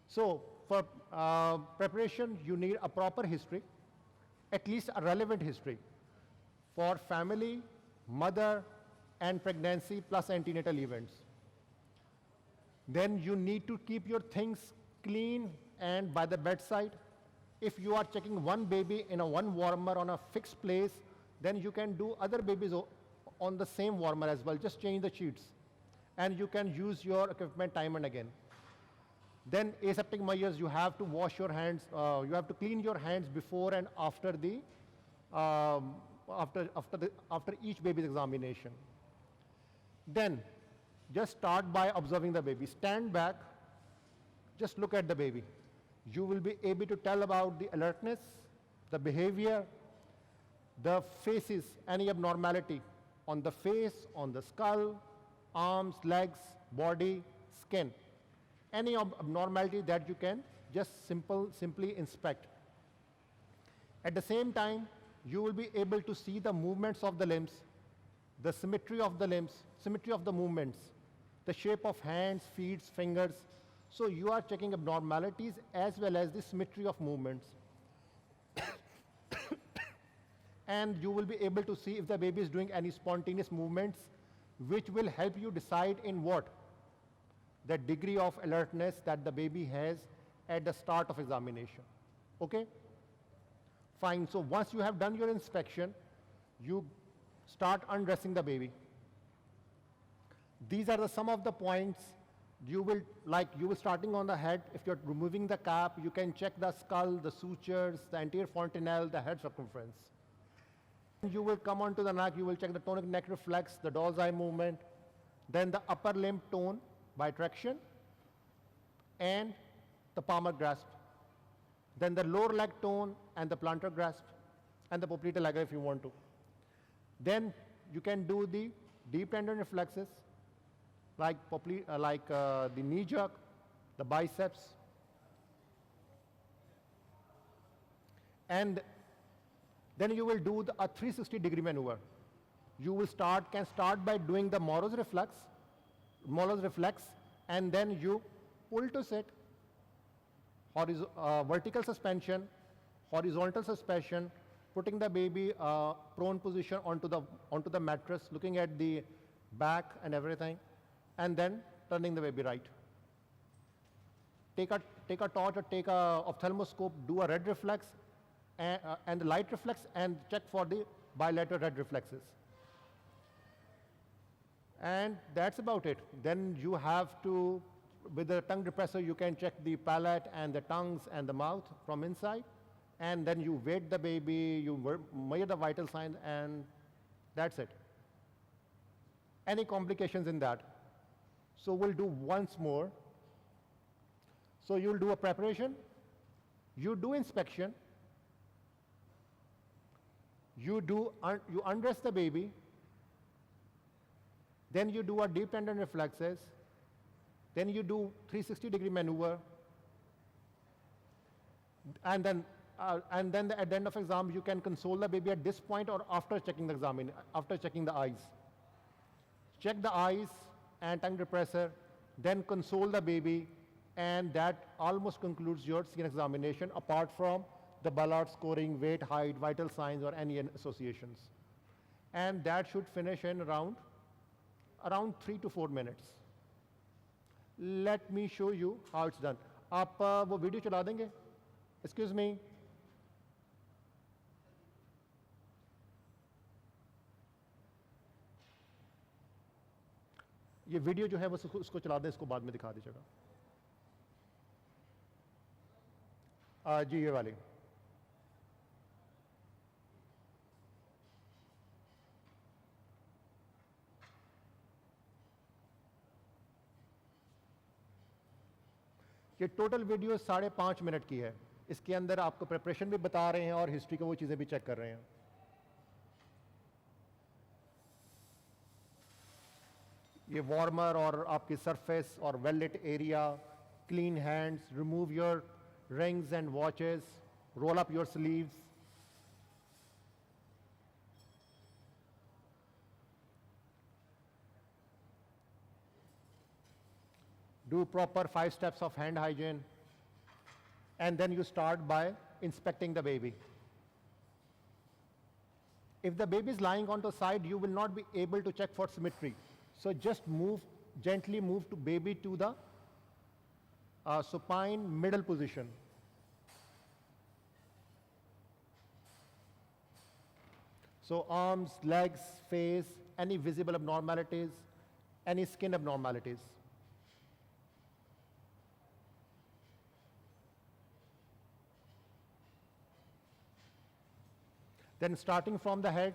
So for preparation you need a proper history, at least a relevant history for family, mother and pregnancy plus antenatal events. Then you need to keep your things clean and by the bedside. If you are checking one baby in a one warmer on a fixed place, then you can do other babies on the same warmer as well, just change the sheets and you can use your equipment time and again. Then aseptic measures, you have to wash your hands, you have to clean your hands before and after the after each baby's examination. Then just start by observing the baby. Stand back, just look at the baby. You will be able to tell about the alertness, the behavior, the faces, any abnormality on the face, on the skull, arms, legs, body, skin. Any abnormality that you can just simply inspect. At the same time, you will be able to see the movements of the limbs, the symmetry of the limbs, symmetry of the movements, the shape of hands, feet, fingers. So you are checking abnormalities as well as the symmetry of movements. And you will be able to see if the baby is doing any spontaneous movements, which will help you decide in what? The degree of alertness that the baby has at the start of examination. Okay? Fine. So once you have done your inspection, you start undressing the baby. These are some of the points you will starting on the head. If you're removing the cap, you can check the skull, the sutures, the anterior fontanelle, the head circumference. You will come onto the neck, you will check the tonic neck reflex, the doll's eye movement, then the upper limb tone by traction, and the palmar grasp. Then the lower leg tone and the plantar grasp, and the popliteal leg if you want to. Then you can do the deep tendon reflexes, like the knee jerk, the biceps, and then you will do a 360-degree maneuver. You will can start by doing the Moro's reflex, and then you pull to sit, vertical suspension, horizontal suspension, putting the baby prone position onto the mattress, looking at the back and everything, and then turning the baby right. Take a torch or take a ophthalmoscope, do a red reflex, and the light reflex, and check for the bilateral red reflexes. And that's about it. Then you have to, with the tongue depressor, you can check the palate and the tongues and the mouth from inside. And then you weight the baby, you measure the vital signs, and that's it. Any complications in that? So we'll do once more. So you'll do a preparation, you do inspection, you undress the baby, then you do a deep tendon reflexes, then you do 360-degree maneuver, and then at the end of exam you can console the baby at this point or after checking the eyes. Check the eyes and tongue depressor, then console the baby, and that almost concludes your skin examination, apart from the Ballard scoring, weight, height, vital signs, or any associations. And that should finish in around 3 to 4 minutes. Let me show you how it's done. आप वो video चला देंगे? Excuse me, ये video जो है वो उसको चला दें, इसको बाद में दिखा दीजिएगा। जी ये वाली। ये टोटल वीडियो 5.5 मिनट की है। इसके अंदर आपको प्रिपरेशन भी बता रहे हैं और हिस्ट्री को वो चीज़ें भी चेक कर रहे हैं। ये वार्मर और आपकी सरफेस और well lit area, clean hands, remove your rings and watches, roll up your sleeves. Do proper 5 steps of hand hygiene. And then you start by inspecting the baby. If the baby is lying on the side, you will not be able to check for symmetry. So just gently move to baby to the supine middle position. So arms, legs, face, any visible abnormalities, any skin abnormalities. Then starting from the head,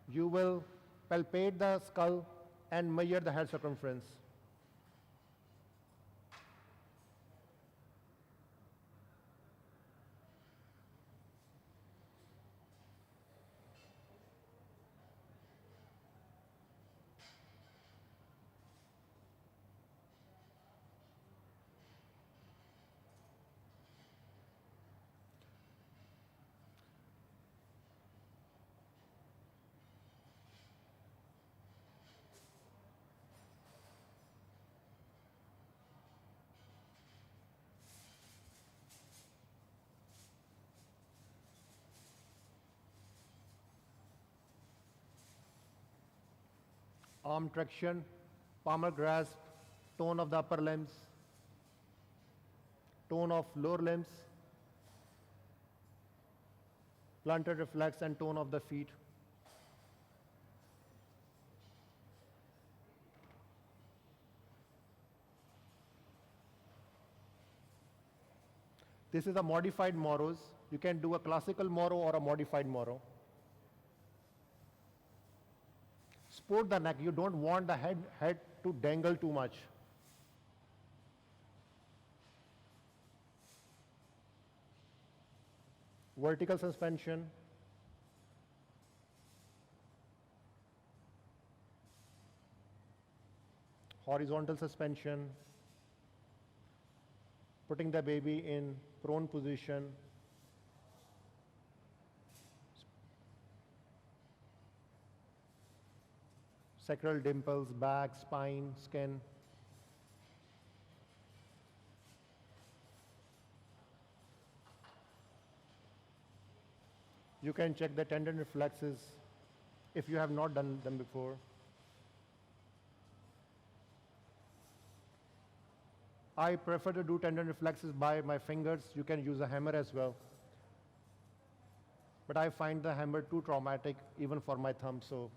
you will palpate the skull and measure the head circumference. Arm traction, palmar grasp, tone of the upper limbs, tone of lower limbs, plantar reflex and tone of the feet. This is a modified Moros. You can do a classical Moro or a modified Moro. Support the neck. You don't want the head to dangle too much. Vertical suspension. Horizontal suspension. Putting the baby in prone position. Sacral dimples, back, spine, skin. You can check the tendon reflexes if you have not done them before. I prefer to do tendon reflexes by my fingers. You can use a hammer as well. But I find the hammer too traumatic even for my thumb, so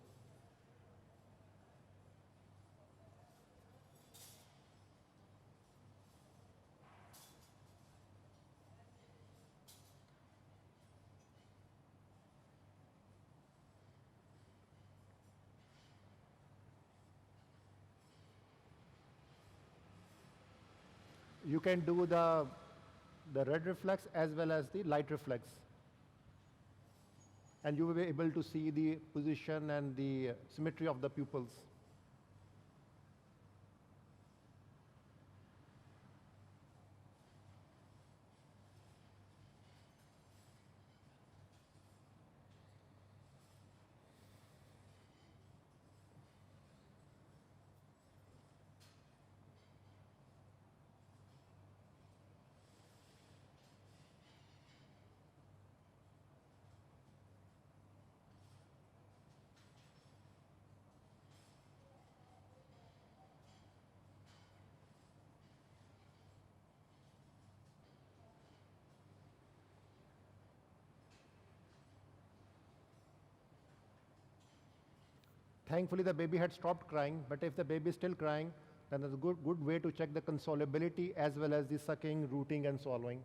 you can do the red reflex as well as the light reflex. And you will be able to see the position and the symmetry of the pupils. Thankfully, the baby had stopped crying, but if the baby is still crying, then there's a good way to check the consolability as well as the sucking, rooting, and swallowing.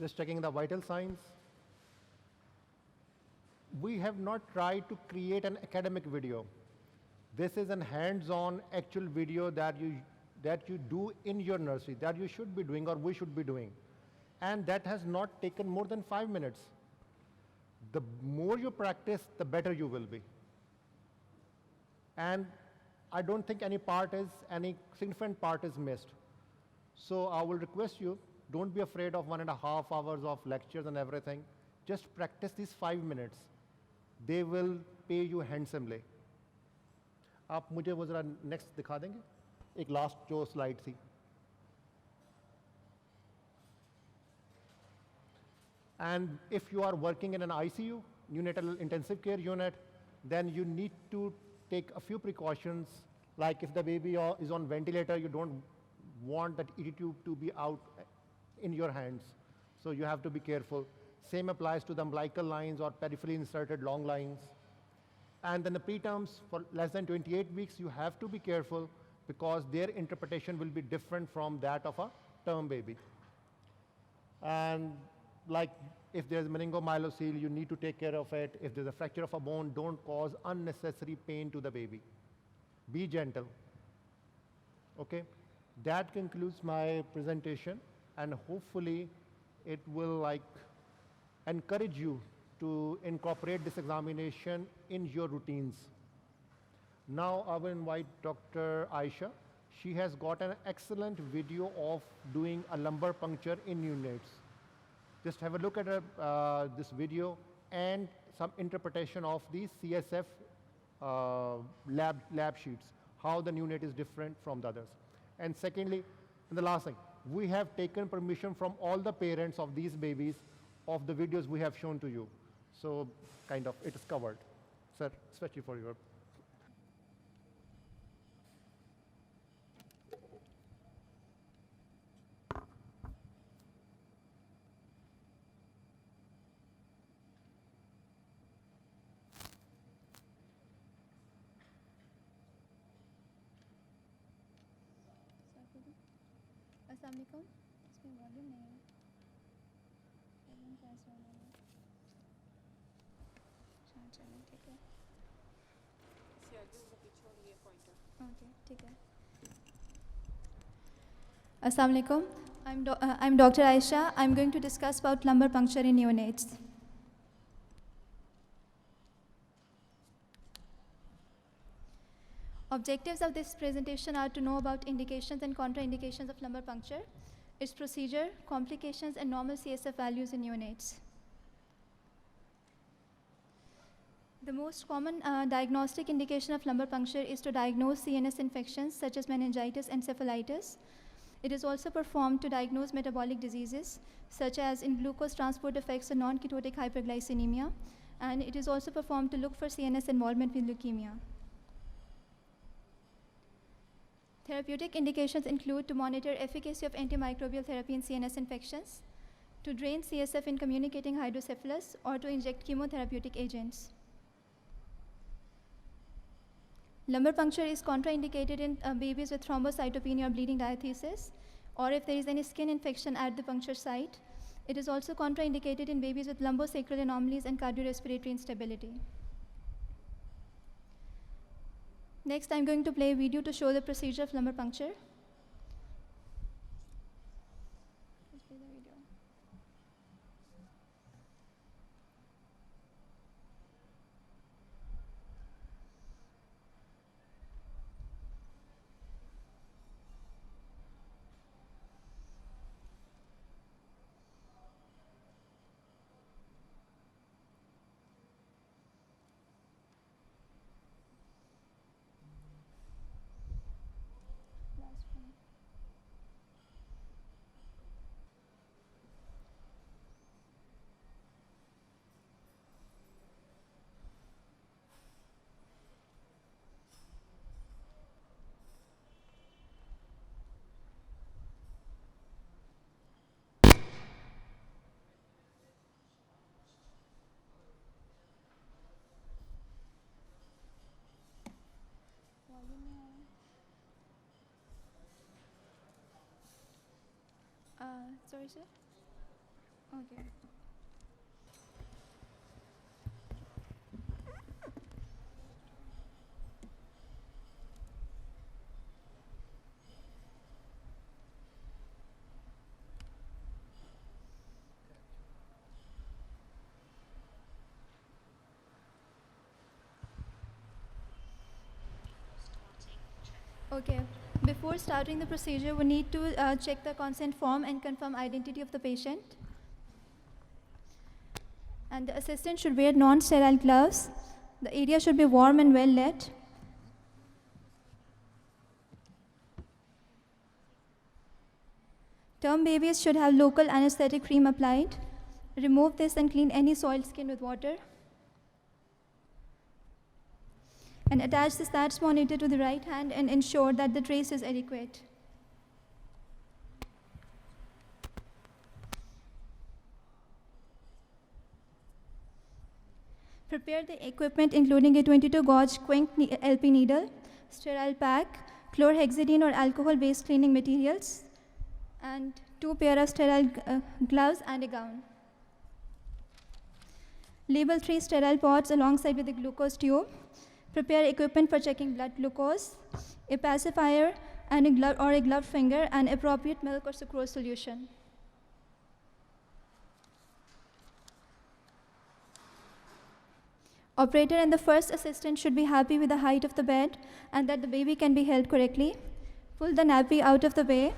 Just checking the vital signs. We have not tried to create an academic video. This is a hands-on actual video that you do in your nursery, that you should be doing or we should be doing. And that has not taken more than 5 minutes. The more you practice, the better you will be. And I don't think any significant part is missed. So I will request you, don't be afraid of 1.5 hours of lectures and everything. Just practice these 5 minutes. They will pay you handsomely. आप मुझे वो ज़रा next दिखा देंगे? एक last जो slide थी. And if you are working in an ICU, neonatal intensive care unit, then you need to take a few precautions, like if the baby is on ventilator, you don't want that ET tube to be out in your hands. So you have to be careful. Same applies to the umbilical lines or peripherally inserted long lines. And then the preterms for less than 28 weeks, you have to be careful because their interpretation will be different from that of a term baby. And like if there's meningomyelocele, you need to take care of it. If there's a fracture of a bone, don't cause unnecessary pain to the baby. Be gentle. Okay? That concludes my presentation, and hopefully it will encourage you to incorporate this examination in your routines. Now I will invite Dr. Aisha. She has got an excellent video of doing a lumbar puncture in neonates. Just have a look at this video and some interpretation of the CSF lab sheets, how the neonate is different from the others. And secondly, and the last thing, we have taken permission from all the parents of these babies of the videos we have shown to you. So kind of it is covered, sir, especially for your. अस्सलाम वालेकुम, इसमें volume नहीं है, volume कैसे होना है? अच्छा चलें, ठीक है, ओके, ठीक है. Assalamu alaikum. I'm Dr. Aisha. I'm going to discuss about lumbar puncture in neonates. Objectives of this presentation are to know about indications and contraindications of lumbar puncture, its procedure, complications, and normal CSF values in neonates. The most common diagnostic indication of lumbar puncture is to diagnose CNS infections such as meningitis and encephalitis. It is also performed to diagnose metabolic diseases such as in glucose transport defects or non-ketotic hyperglycemia, and it is also performed to look for CNS involvement with leukemia. Therapeutic indications include to monitor efficacy of antimicrobial therapy in CNS infections, to drain CSF in communicating hydrocephalus, or to inject chemotherapeutic agents. Lumbar puncture is contraindicated in babies with thrombocytopenia or bleeding diathesis, or if there is any skin infection at the puncture site. It is also contraindicated in babies with lumbosacral anomalies and cardiorespiratory instability. Next, I'm going to play a video to show the procedure of lumbar puncture. Let's play the video. Sorry, sir. Okay. Okay. Before starting the procedure, we need to check the consent form and confirm identity of the patient. And the assistant should wear non-sterile gloves. The area should be warm and well lit. Term babies should have local anesthetic cream applied. Remove this and clean any soiled skin with water. And attach the stats monitor to the right hand and ensure that the trace is adequate. Prepare the equipment including a 22 gauge Quink LP needle, sterile pack, chlorhexidine or alcohol-based cleaning materials, and 2 pair of sterile gloves and a gown. Label 3 sterile pods alongside with the glucose tube. Prepare equipment for checking blood glucose, a pacifier, and a gloved finger, and appropriate milk or sucrose solution. Operator and the first assistant should be happy with the height of the bed and that the baby can be held correctly. Pull the nappy out of the way.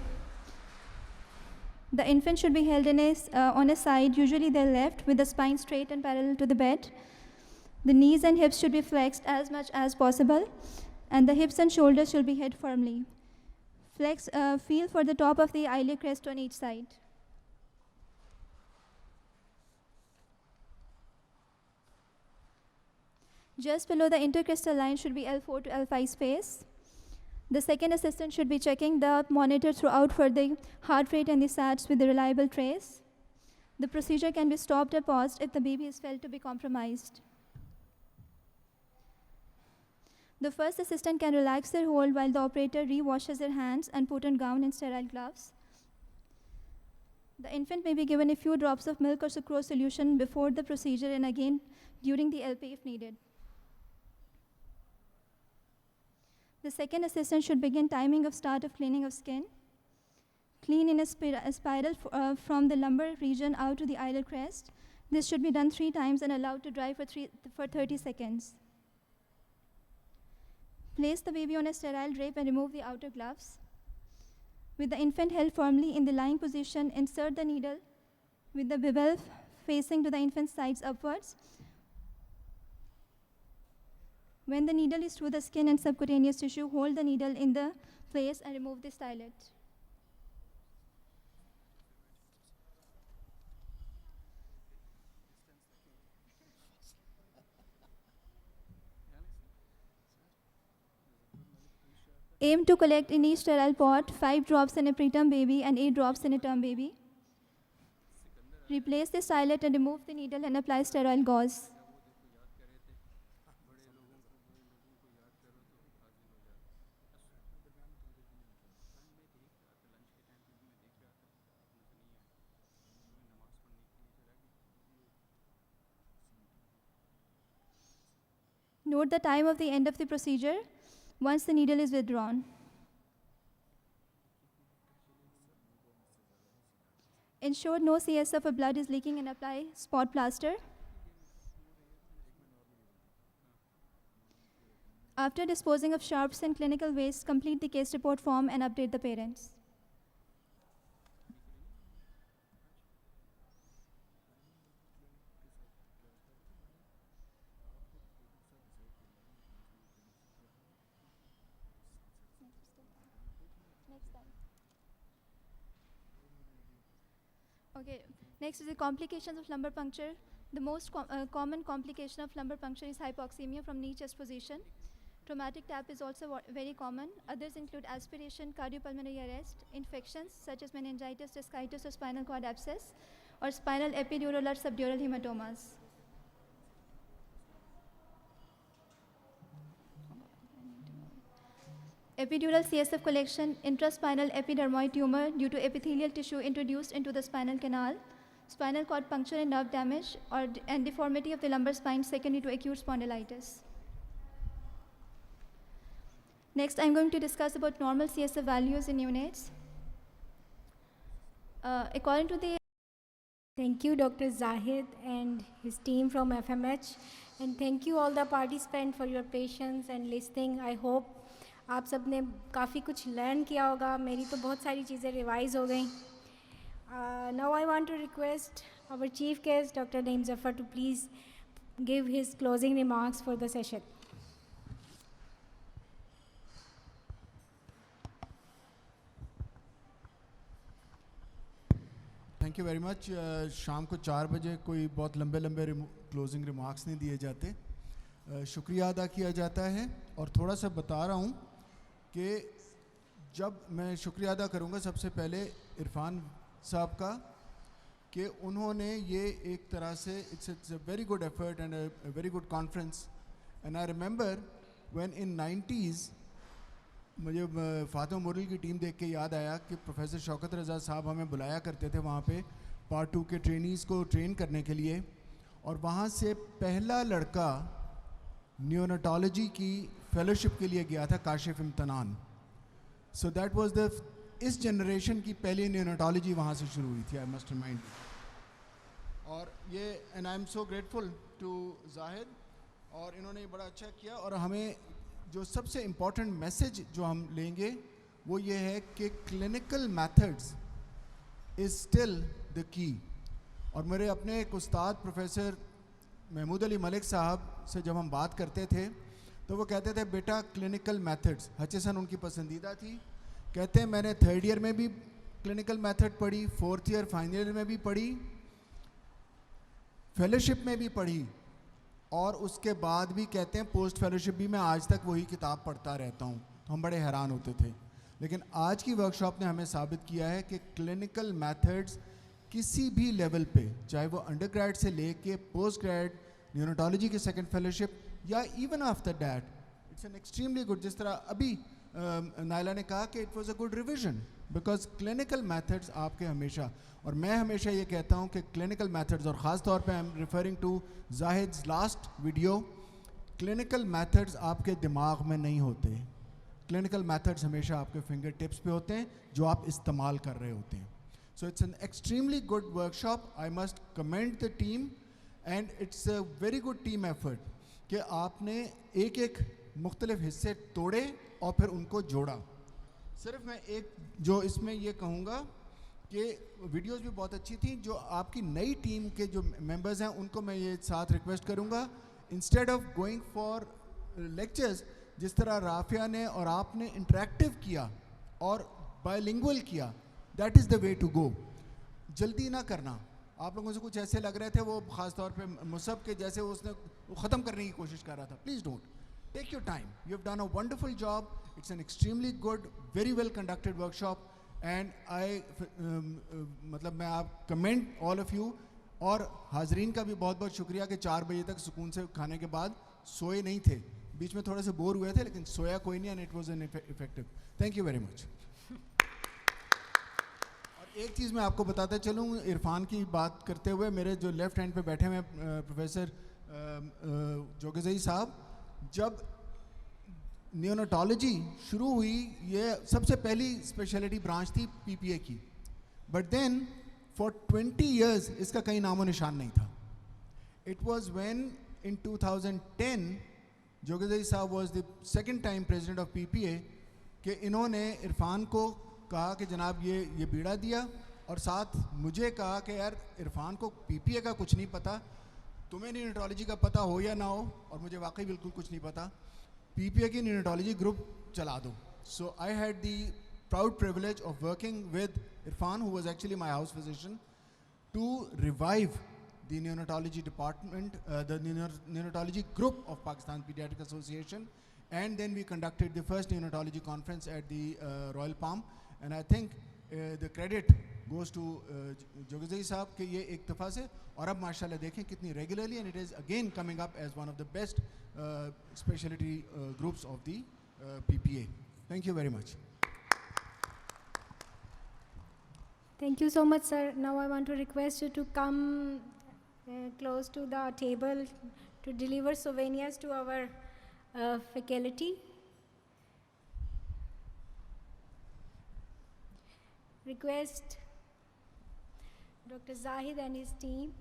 The infant should be held on a side, usually their left, with the spine straight and parallel to the bed. The knees and hips should be flexed as much as possible, and the hips and shoulders should be held firmly. Feel for the top of the iliac crest on each side. Just below the intercostal line should be L4 to L5 space. The second assistant should be checking the monitor throughout for the heart rate and the SATs with a reliable trace. The procedure can be stopped or paused if the baby is felt to be compromised. The first assistant can relax their hold while the operator re-washes their hands and put on gown and sterile gloves. The infant may be given a few drops of milk or sucrose solution before the procedure and again during the LP if needed. The second assistant should begin timing of start of cleaning of skin. Clean in a spiral from the lumbar region out to the iliac crest. This should be done 3 times and allowed to dry for 30 seconds. Place the baby on a sterile drape and remove the outer gloves. With the infant held firmly in the lying position, insert the needle with the bevel facing to the infant's sides upwards. When the needle is through the skin and subcutaneous tissue, hold the needle in the place and remove the stylet. Aim to collect in each sterile pot 5 drops in a preterm baby and 8 drops in a term baby. Replace the stylet and remove the needle and apply sterile gauze. Note the time of the end of the procedure once the needle is withdrawn. Ensure no CSF or blood is leaking and apply spot plaster. After disposing of sharps and clinical waste, complete the case report form and update the parents. Okay, next is the complications of lumbar puncture. The most common complication of lumbar puncture is hypoxemia from knee chest position. Traumatic tap is also very common. Others include aspiration, cardiopulmonary arrest, infections such as meningitis, discitis, or spinal cord abscess, or spinal epidural or subdural hematomas. Epidural CSF collection, intraspinal epidermoid tumor due to epithelial tissue introduced into the spinal canal, spinal cord puncture and nerve damage, and deformity of the lumbar spine secondary to acute spondylitis. Next, I'm going to discuss about normal CSF values in neonates. According to the Thank you, Dr. Zahid and his team from FMH. And thank you all the participants for your patience and listening. I hope आप सब ने काफ़ी कुछ learn किया होगा. मेरी तो बहुत सारी चीज़ें रिवाइज हो गई. Now I want to request our chief guest, Dr. Naeem Zafar, to please give his closing remarks for the session. Thank you very much. शाम को 4 बजे कोई बहुत लंबे लंबे क्लोजिंग रिमार्क्स नहीं दिए जाते. शुक्रिया अदा किया जाता है. और थोड़ा सा बता रहा हूँ कि जब मैं शुक्रिया अदा करूँगा सबसे पहले इरफान साहब का कि उन्होंने ये एक तरह से it's a very good effort and a very good conference. And I remember when in 90s मुझे फातिमा मुरल की टीम देख के याद आया कि प्रोफेसर शौकत रज़ा साहब हमें बुलाया करते थे वहाँ पे पार्ट 2 के ट्रेनीज़ को ट्रेन करने के लिए. और वहाँ से पहला लड़का न्यूनेटोलॉजी की फेलोशिप के लिए गया था, Kashif Imtinan. So that was the इस जनरेशन की पहली न्यूनेटोलॉजी वहाँ से शुरू हुई थी. I must remind. और ये and I am so grateful to Zahid. और इन्होंने ये बड़ा अच्छा किया. और हमें जो सबसे इम्पॉर्टेंट मैसेज जो हम लेंगे वो ये है कि clinical methods is still the key. और मेरे अपने एक उस्ताद प्रोफेसर महमूद अली मलिक साहब से जब हम बात करते थे तो वो कहते थे बेटा क्लिनिकल मेथड्स, हचिसन उनकी पसंदीदा थी. कहते हैं मैंने 3rd ईयर में भी क्लिनिकल मेथड पढ़ी, 4th ईयर फाइनल ईयर में भी पढ़ी, फेलोशिप में भी पढ़ी, और उसके बाद भी कहते हैं पोस्ट फेलोशिप भी मैं आज तक वही किताब पढ़ता रहता हूँ. तो हम बड़े हैरान होते थे. लेकिन आज की वर्कशॉप ने हमें साबित किया है कि क्लिनिकल मेथड्स किसी भी लेवल पे, चाहे वो अंडर ग्रेड से लेके पोस्ट ग्रेड न्यूनेटोलॉजी के 2nd फेलोशिप या even after that, it's an extremely good. जिस तरह अभी नायला ने कहा कि it was a good revision because clinical methods आपके हमेशा, और मैं हमेशा ये कहता हूँ कि क्लिनिकल मेथड्स, और ख़ास तौर पे I am referring to Zahid's last video, clinical methods आपके दिमाग में नहीं होते. क्लिनिकल मेथड्स हमेशा आपके फिंगर टिप्स पे होते हैं जो आप इस्तेमाल कर रहे होते हैं. So it's an extremely good workshop. I must commend the team and it's a very good team effort कि आपने एक एक मुख्तलिफ हिस्से तोड़े और फिर उनको जोड़ा. सिर्फ मैं एक जो इसमें ये कहूँगा कि वीडियोस भी बहुत अच्छी थी. जो आपकी नई टीम के जो मेंबर्स हैं उनको मैं ये साथ रिक्वेस्ट करूँगा, instead of going for lectures, जिस तरह राफिया ने और आपने इंटरेक्टिव किया और बायलिंगुअल किया, that is the way to go. जल्दी ना करना. आप लोगों से कुछ ऐसे लग रहे थे वो ख़ास तौर पे मुसब के जैसे उसने वो ख़त्म करने की कोशिश कर रहा था. Please don't. Take your time. You have done a wonderful job. It's an extremely good, very well conducted workshop. And I मतलब मैं आप कमेंड ऑल ऑफ यू. और हाजरीन का भी बहुत बहुत शुक्रिया कि 4 बजे तक सुकून से खाने के बाद सोए नहीं थे. बीच में थोड़े से बोर हुए थे लेकिन सोया कोई नहीं, and it was an effective. Thank you very much. और एक चीज़ मैं आपको बताता चलूँ, इरफान की बात करते हुए, मेरे जो लेफ़्ट हैंड पे बैठे हुए प्रोफेसर जोगेज़ई साहब, जब न्यूनेटोलॉजी शुरू हुई ये सबसे पहली स्पेशलिटी ब्रांच थी पीपीए की. बट देन फॉर 20 years इसका कहीं नामो निशान नहीं था. इट वाज व्हेन इन 2010 जोगेज़ई साहब was the 2nd time president of PPA कि इन्होंने इरफान को कहा कि जनाब ये बीड़ा दिया, और साथ मुझे कहा कि यार इरफान को पीपीए का कुछ नहीं पता, तुम्हें न्यूनेटोलॉजी का पता हो या ना हो, और मुझे वाकई बिल्कुल कुछ नहीं पता, पीपीए की न्यूनेटोलॉजी ग्रुप चला दो. So I had the proud privilege of working with Irfan, who was actually my house physician, to revive the neonatology department, the neonatology group of Pakistan Pediatric Association, and then we conducted the first neonatology conference at the Royal Palm, and I think the credit goes to Jogeज़ई साहब कि ये एक दफ़ा से, और अब माशाल्लाह देखें कितनी regularly, and it is again coming up as one of the best specialty groups of the PPA. Thank you very much. Thank you so much, sir. Now I want to request you to come close to the table to deliver souvenirs to our faculty. Request Dr. Zahid and his team.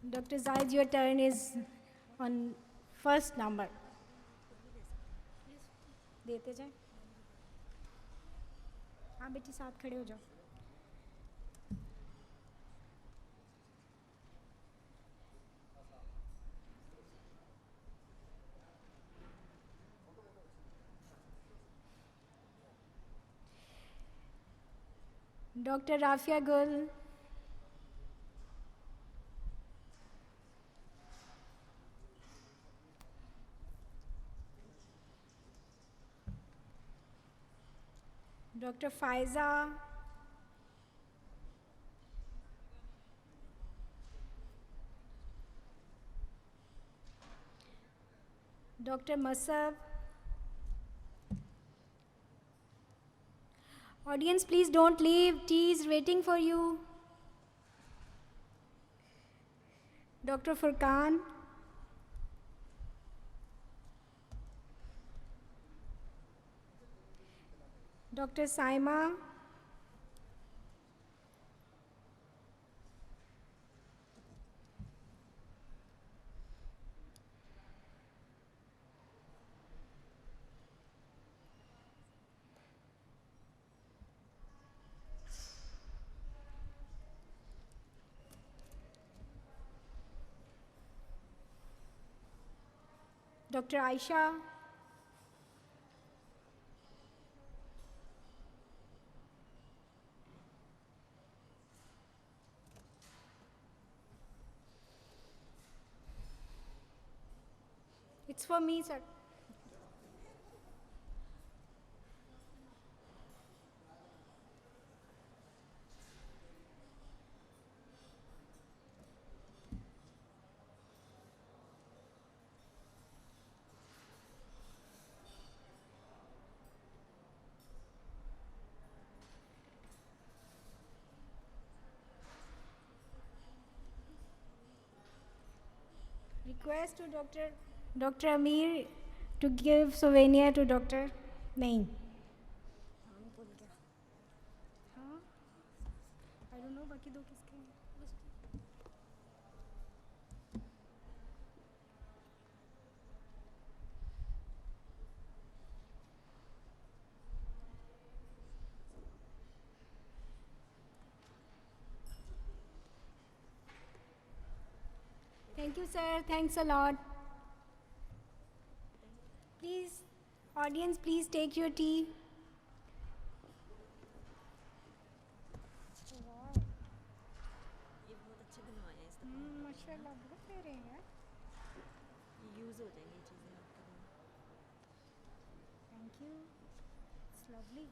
Dr. Zahid, your turn is on first number. देते जाए. हाँ बेटी साथ खड़े हो जाओ. Dr. Rafia Gul. Dr. Faiza. Dr. Masab. Audience, please don't leave. Tea is waiting for you. Dr. Furqan. Dr. Saima. Dr. Aisha. It's for me, sir. Request to Dr. Amir to give souvenir to Dr. Naeem. I don't know, बाकी दो किसके हैं? Thank you, sir. Thanks a lot. Please, audience, please take your tea. ये बहुत अच्छे बनवाए हैं इस दफ़ा माशाल्लाह बहुत प्यारे हैं यार. यूज़ हो जाएंगी चीज़ें आपके लिए Thank you. It's lovely.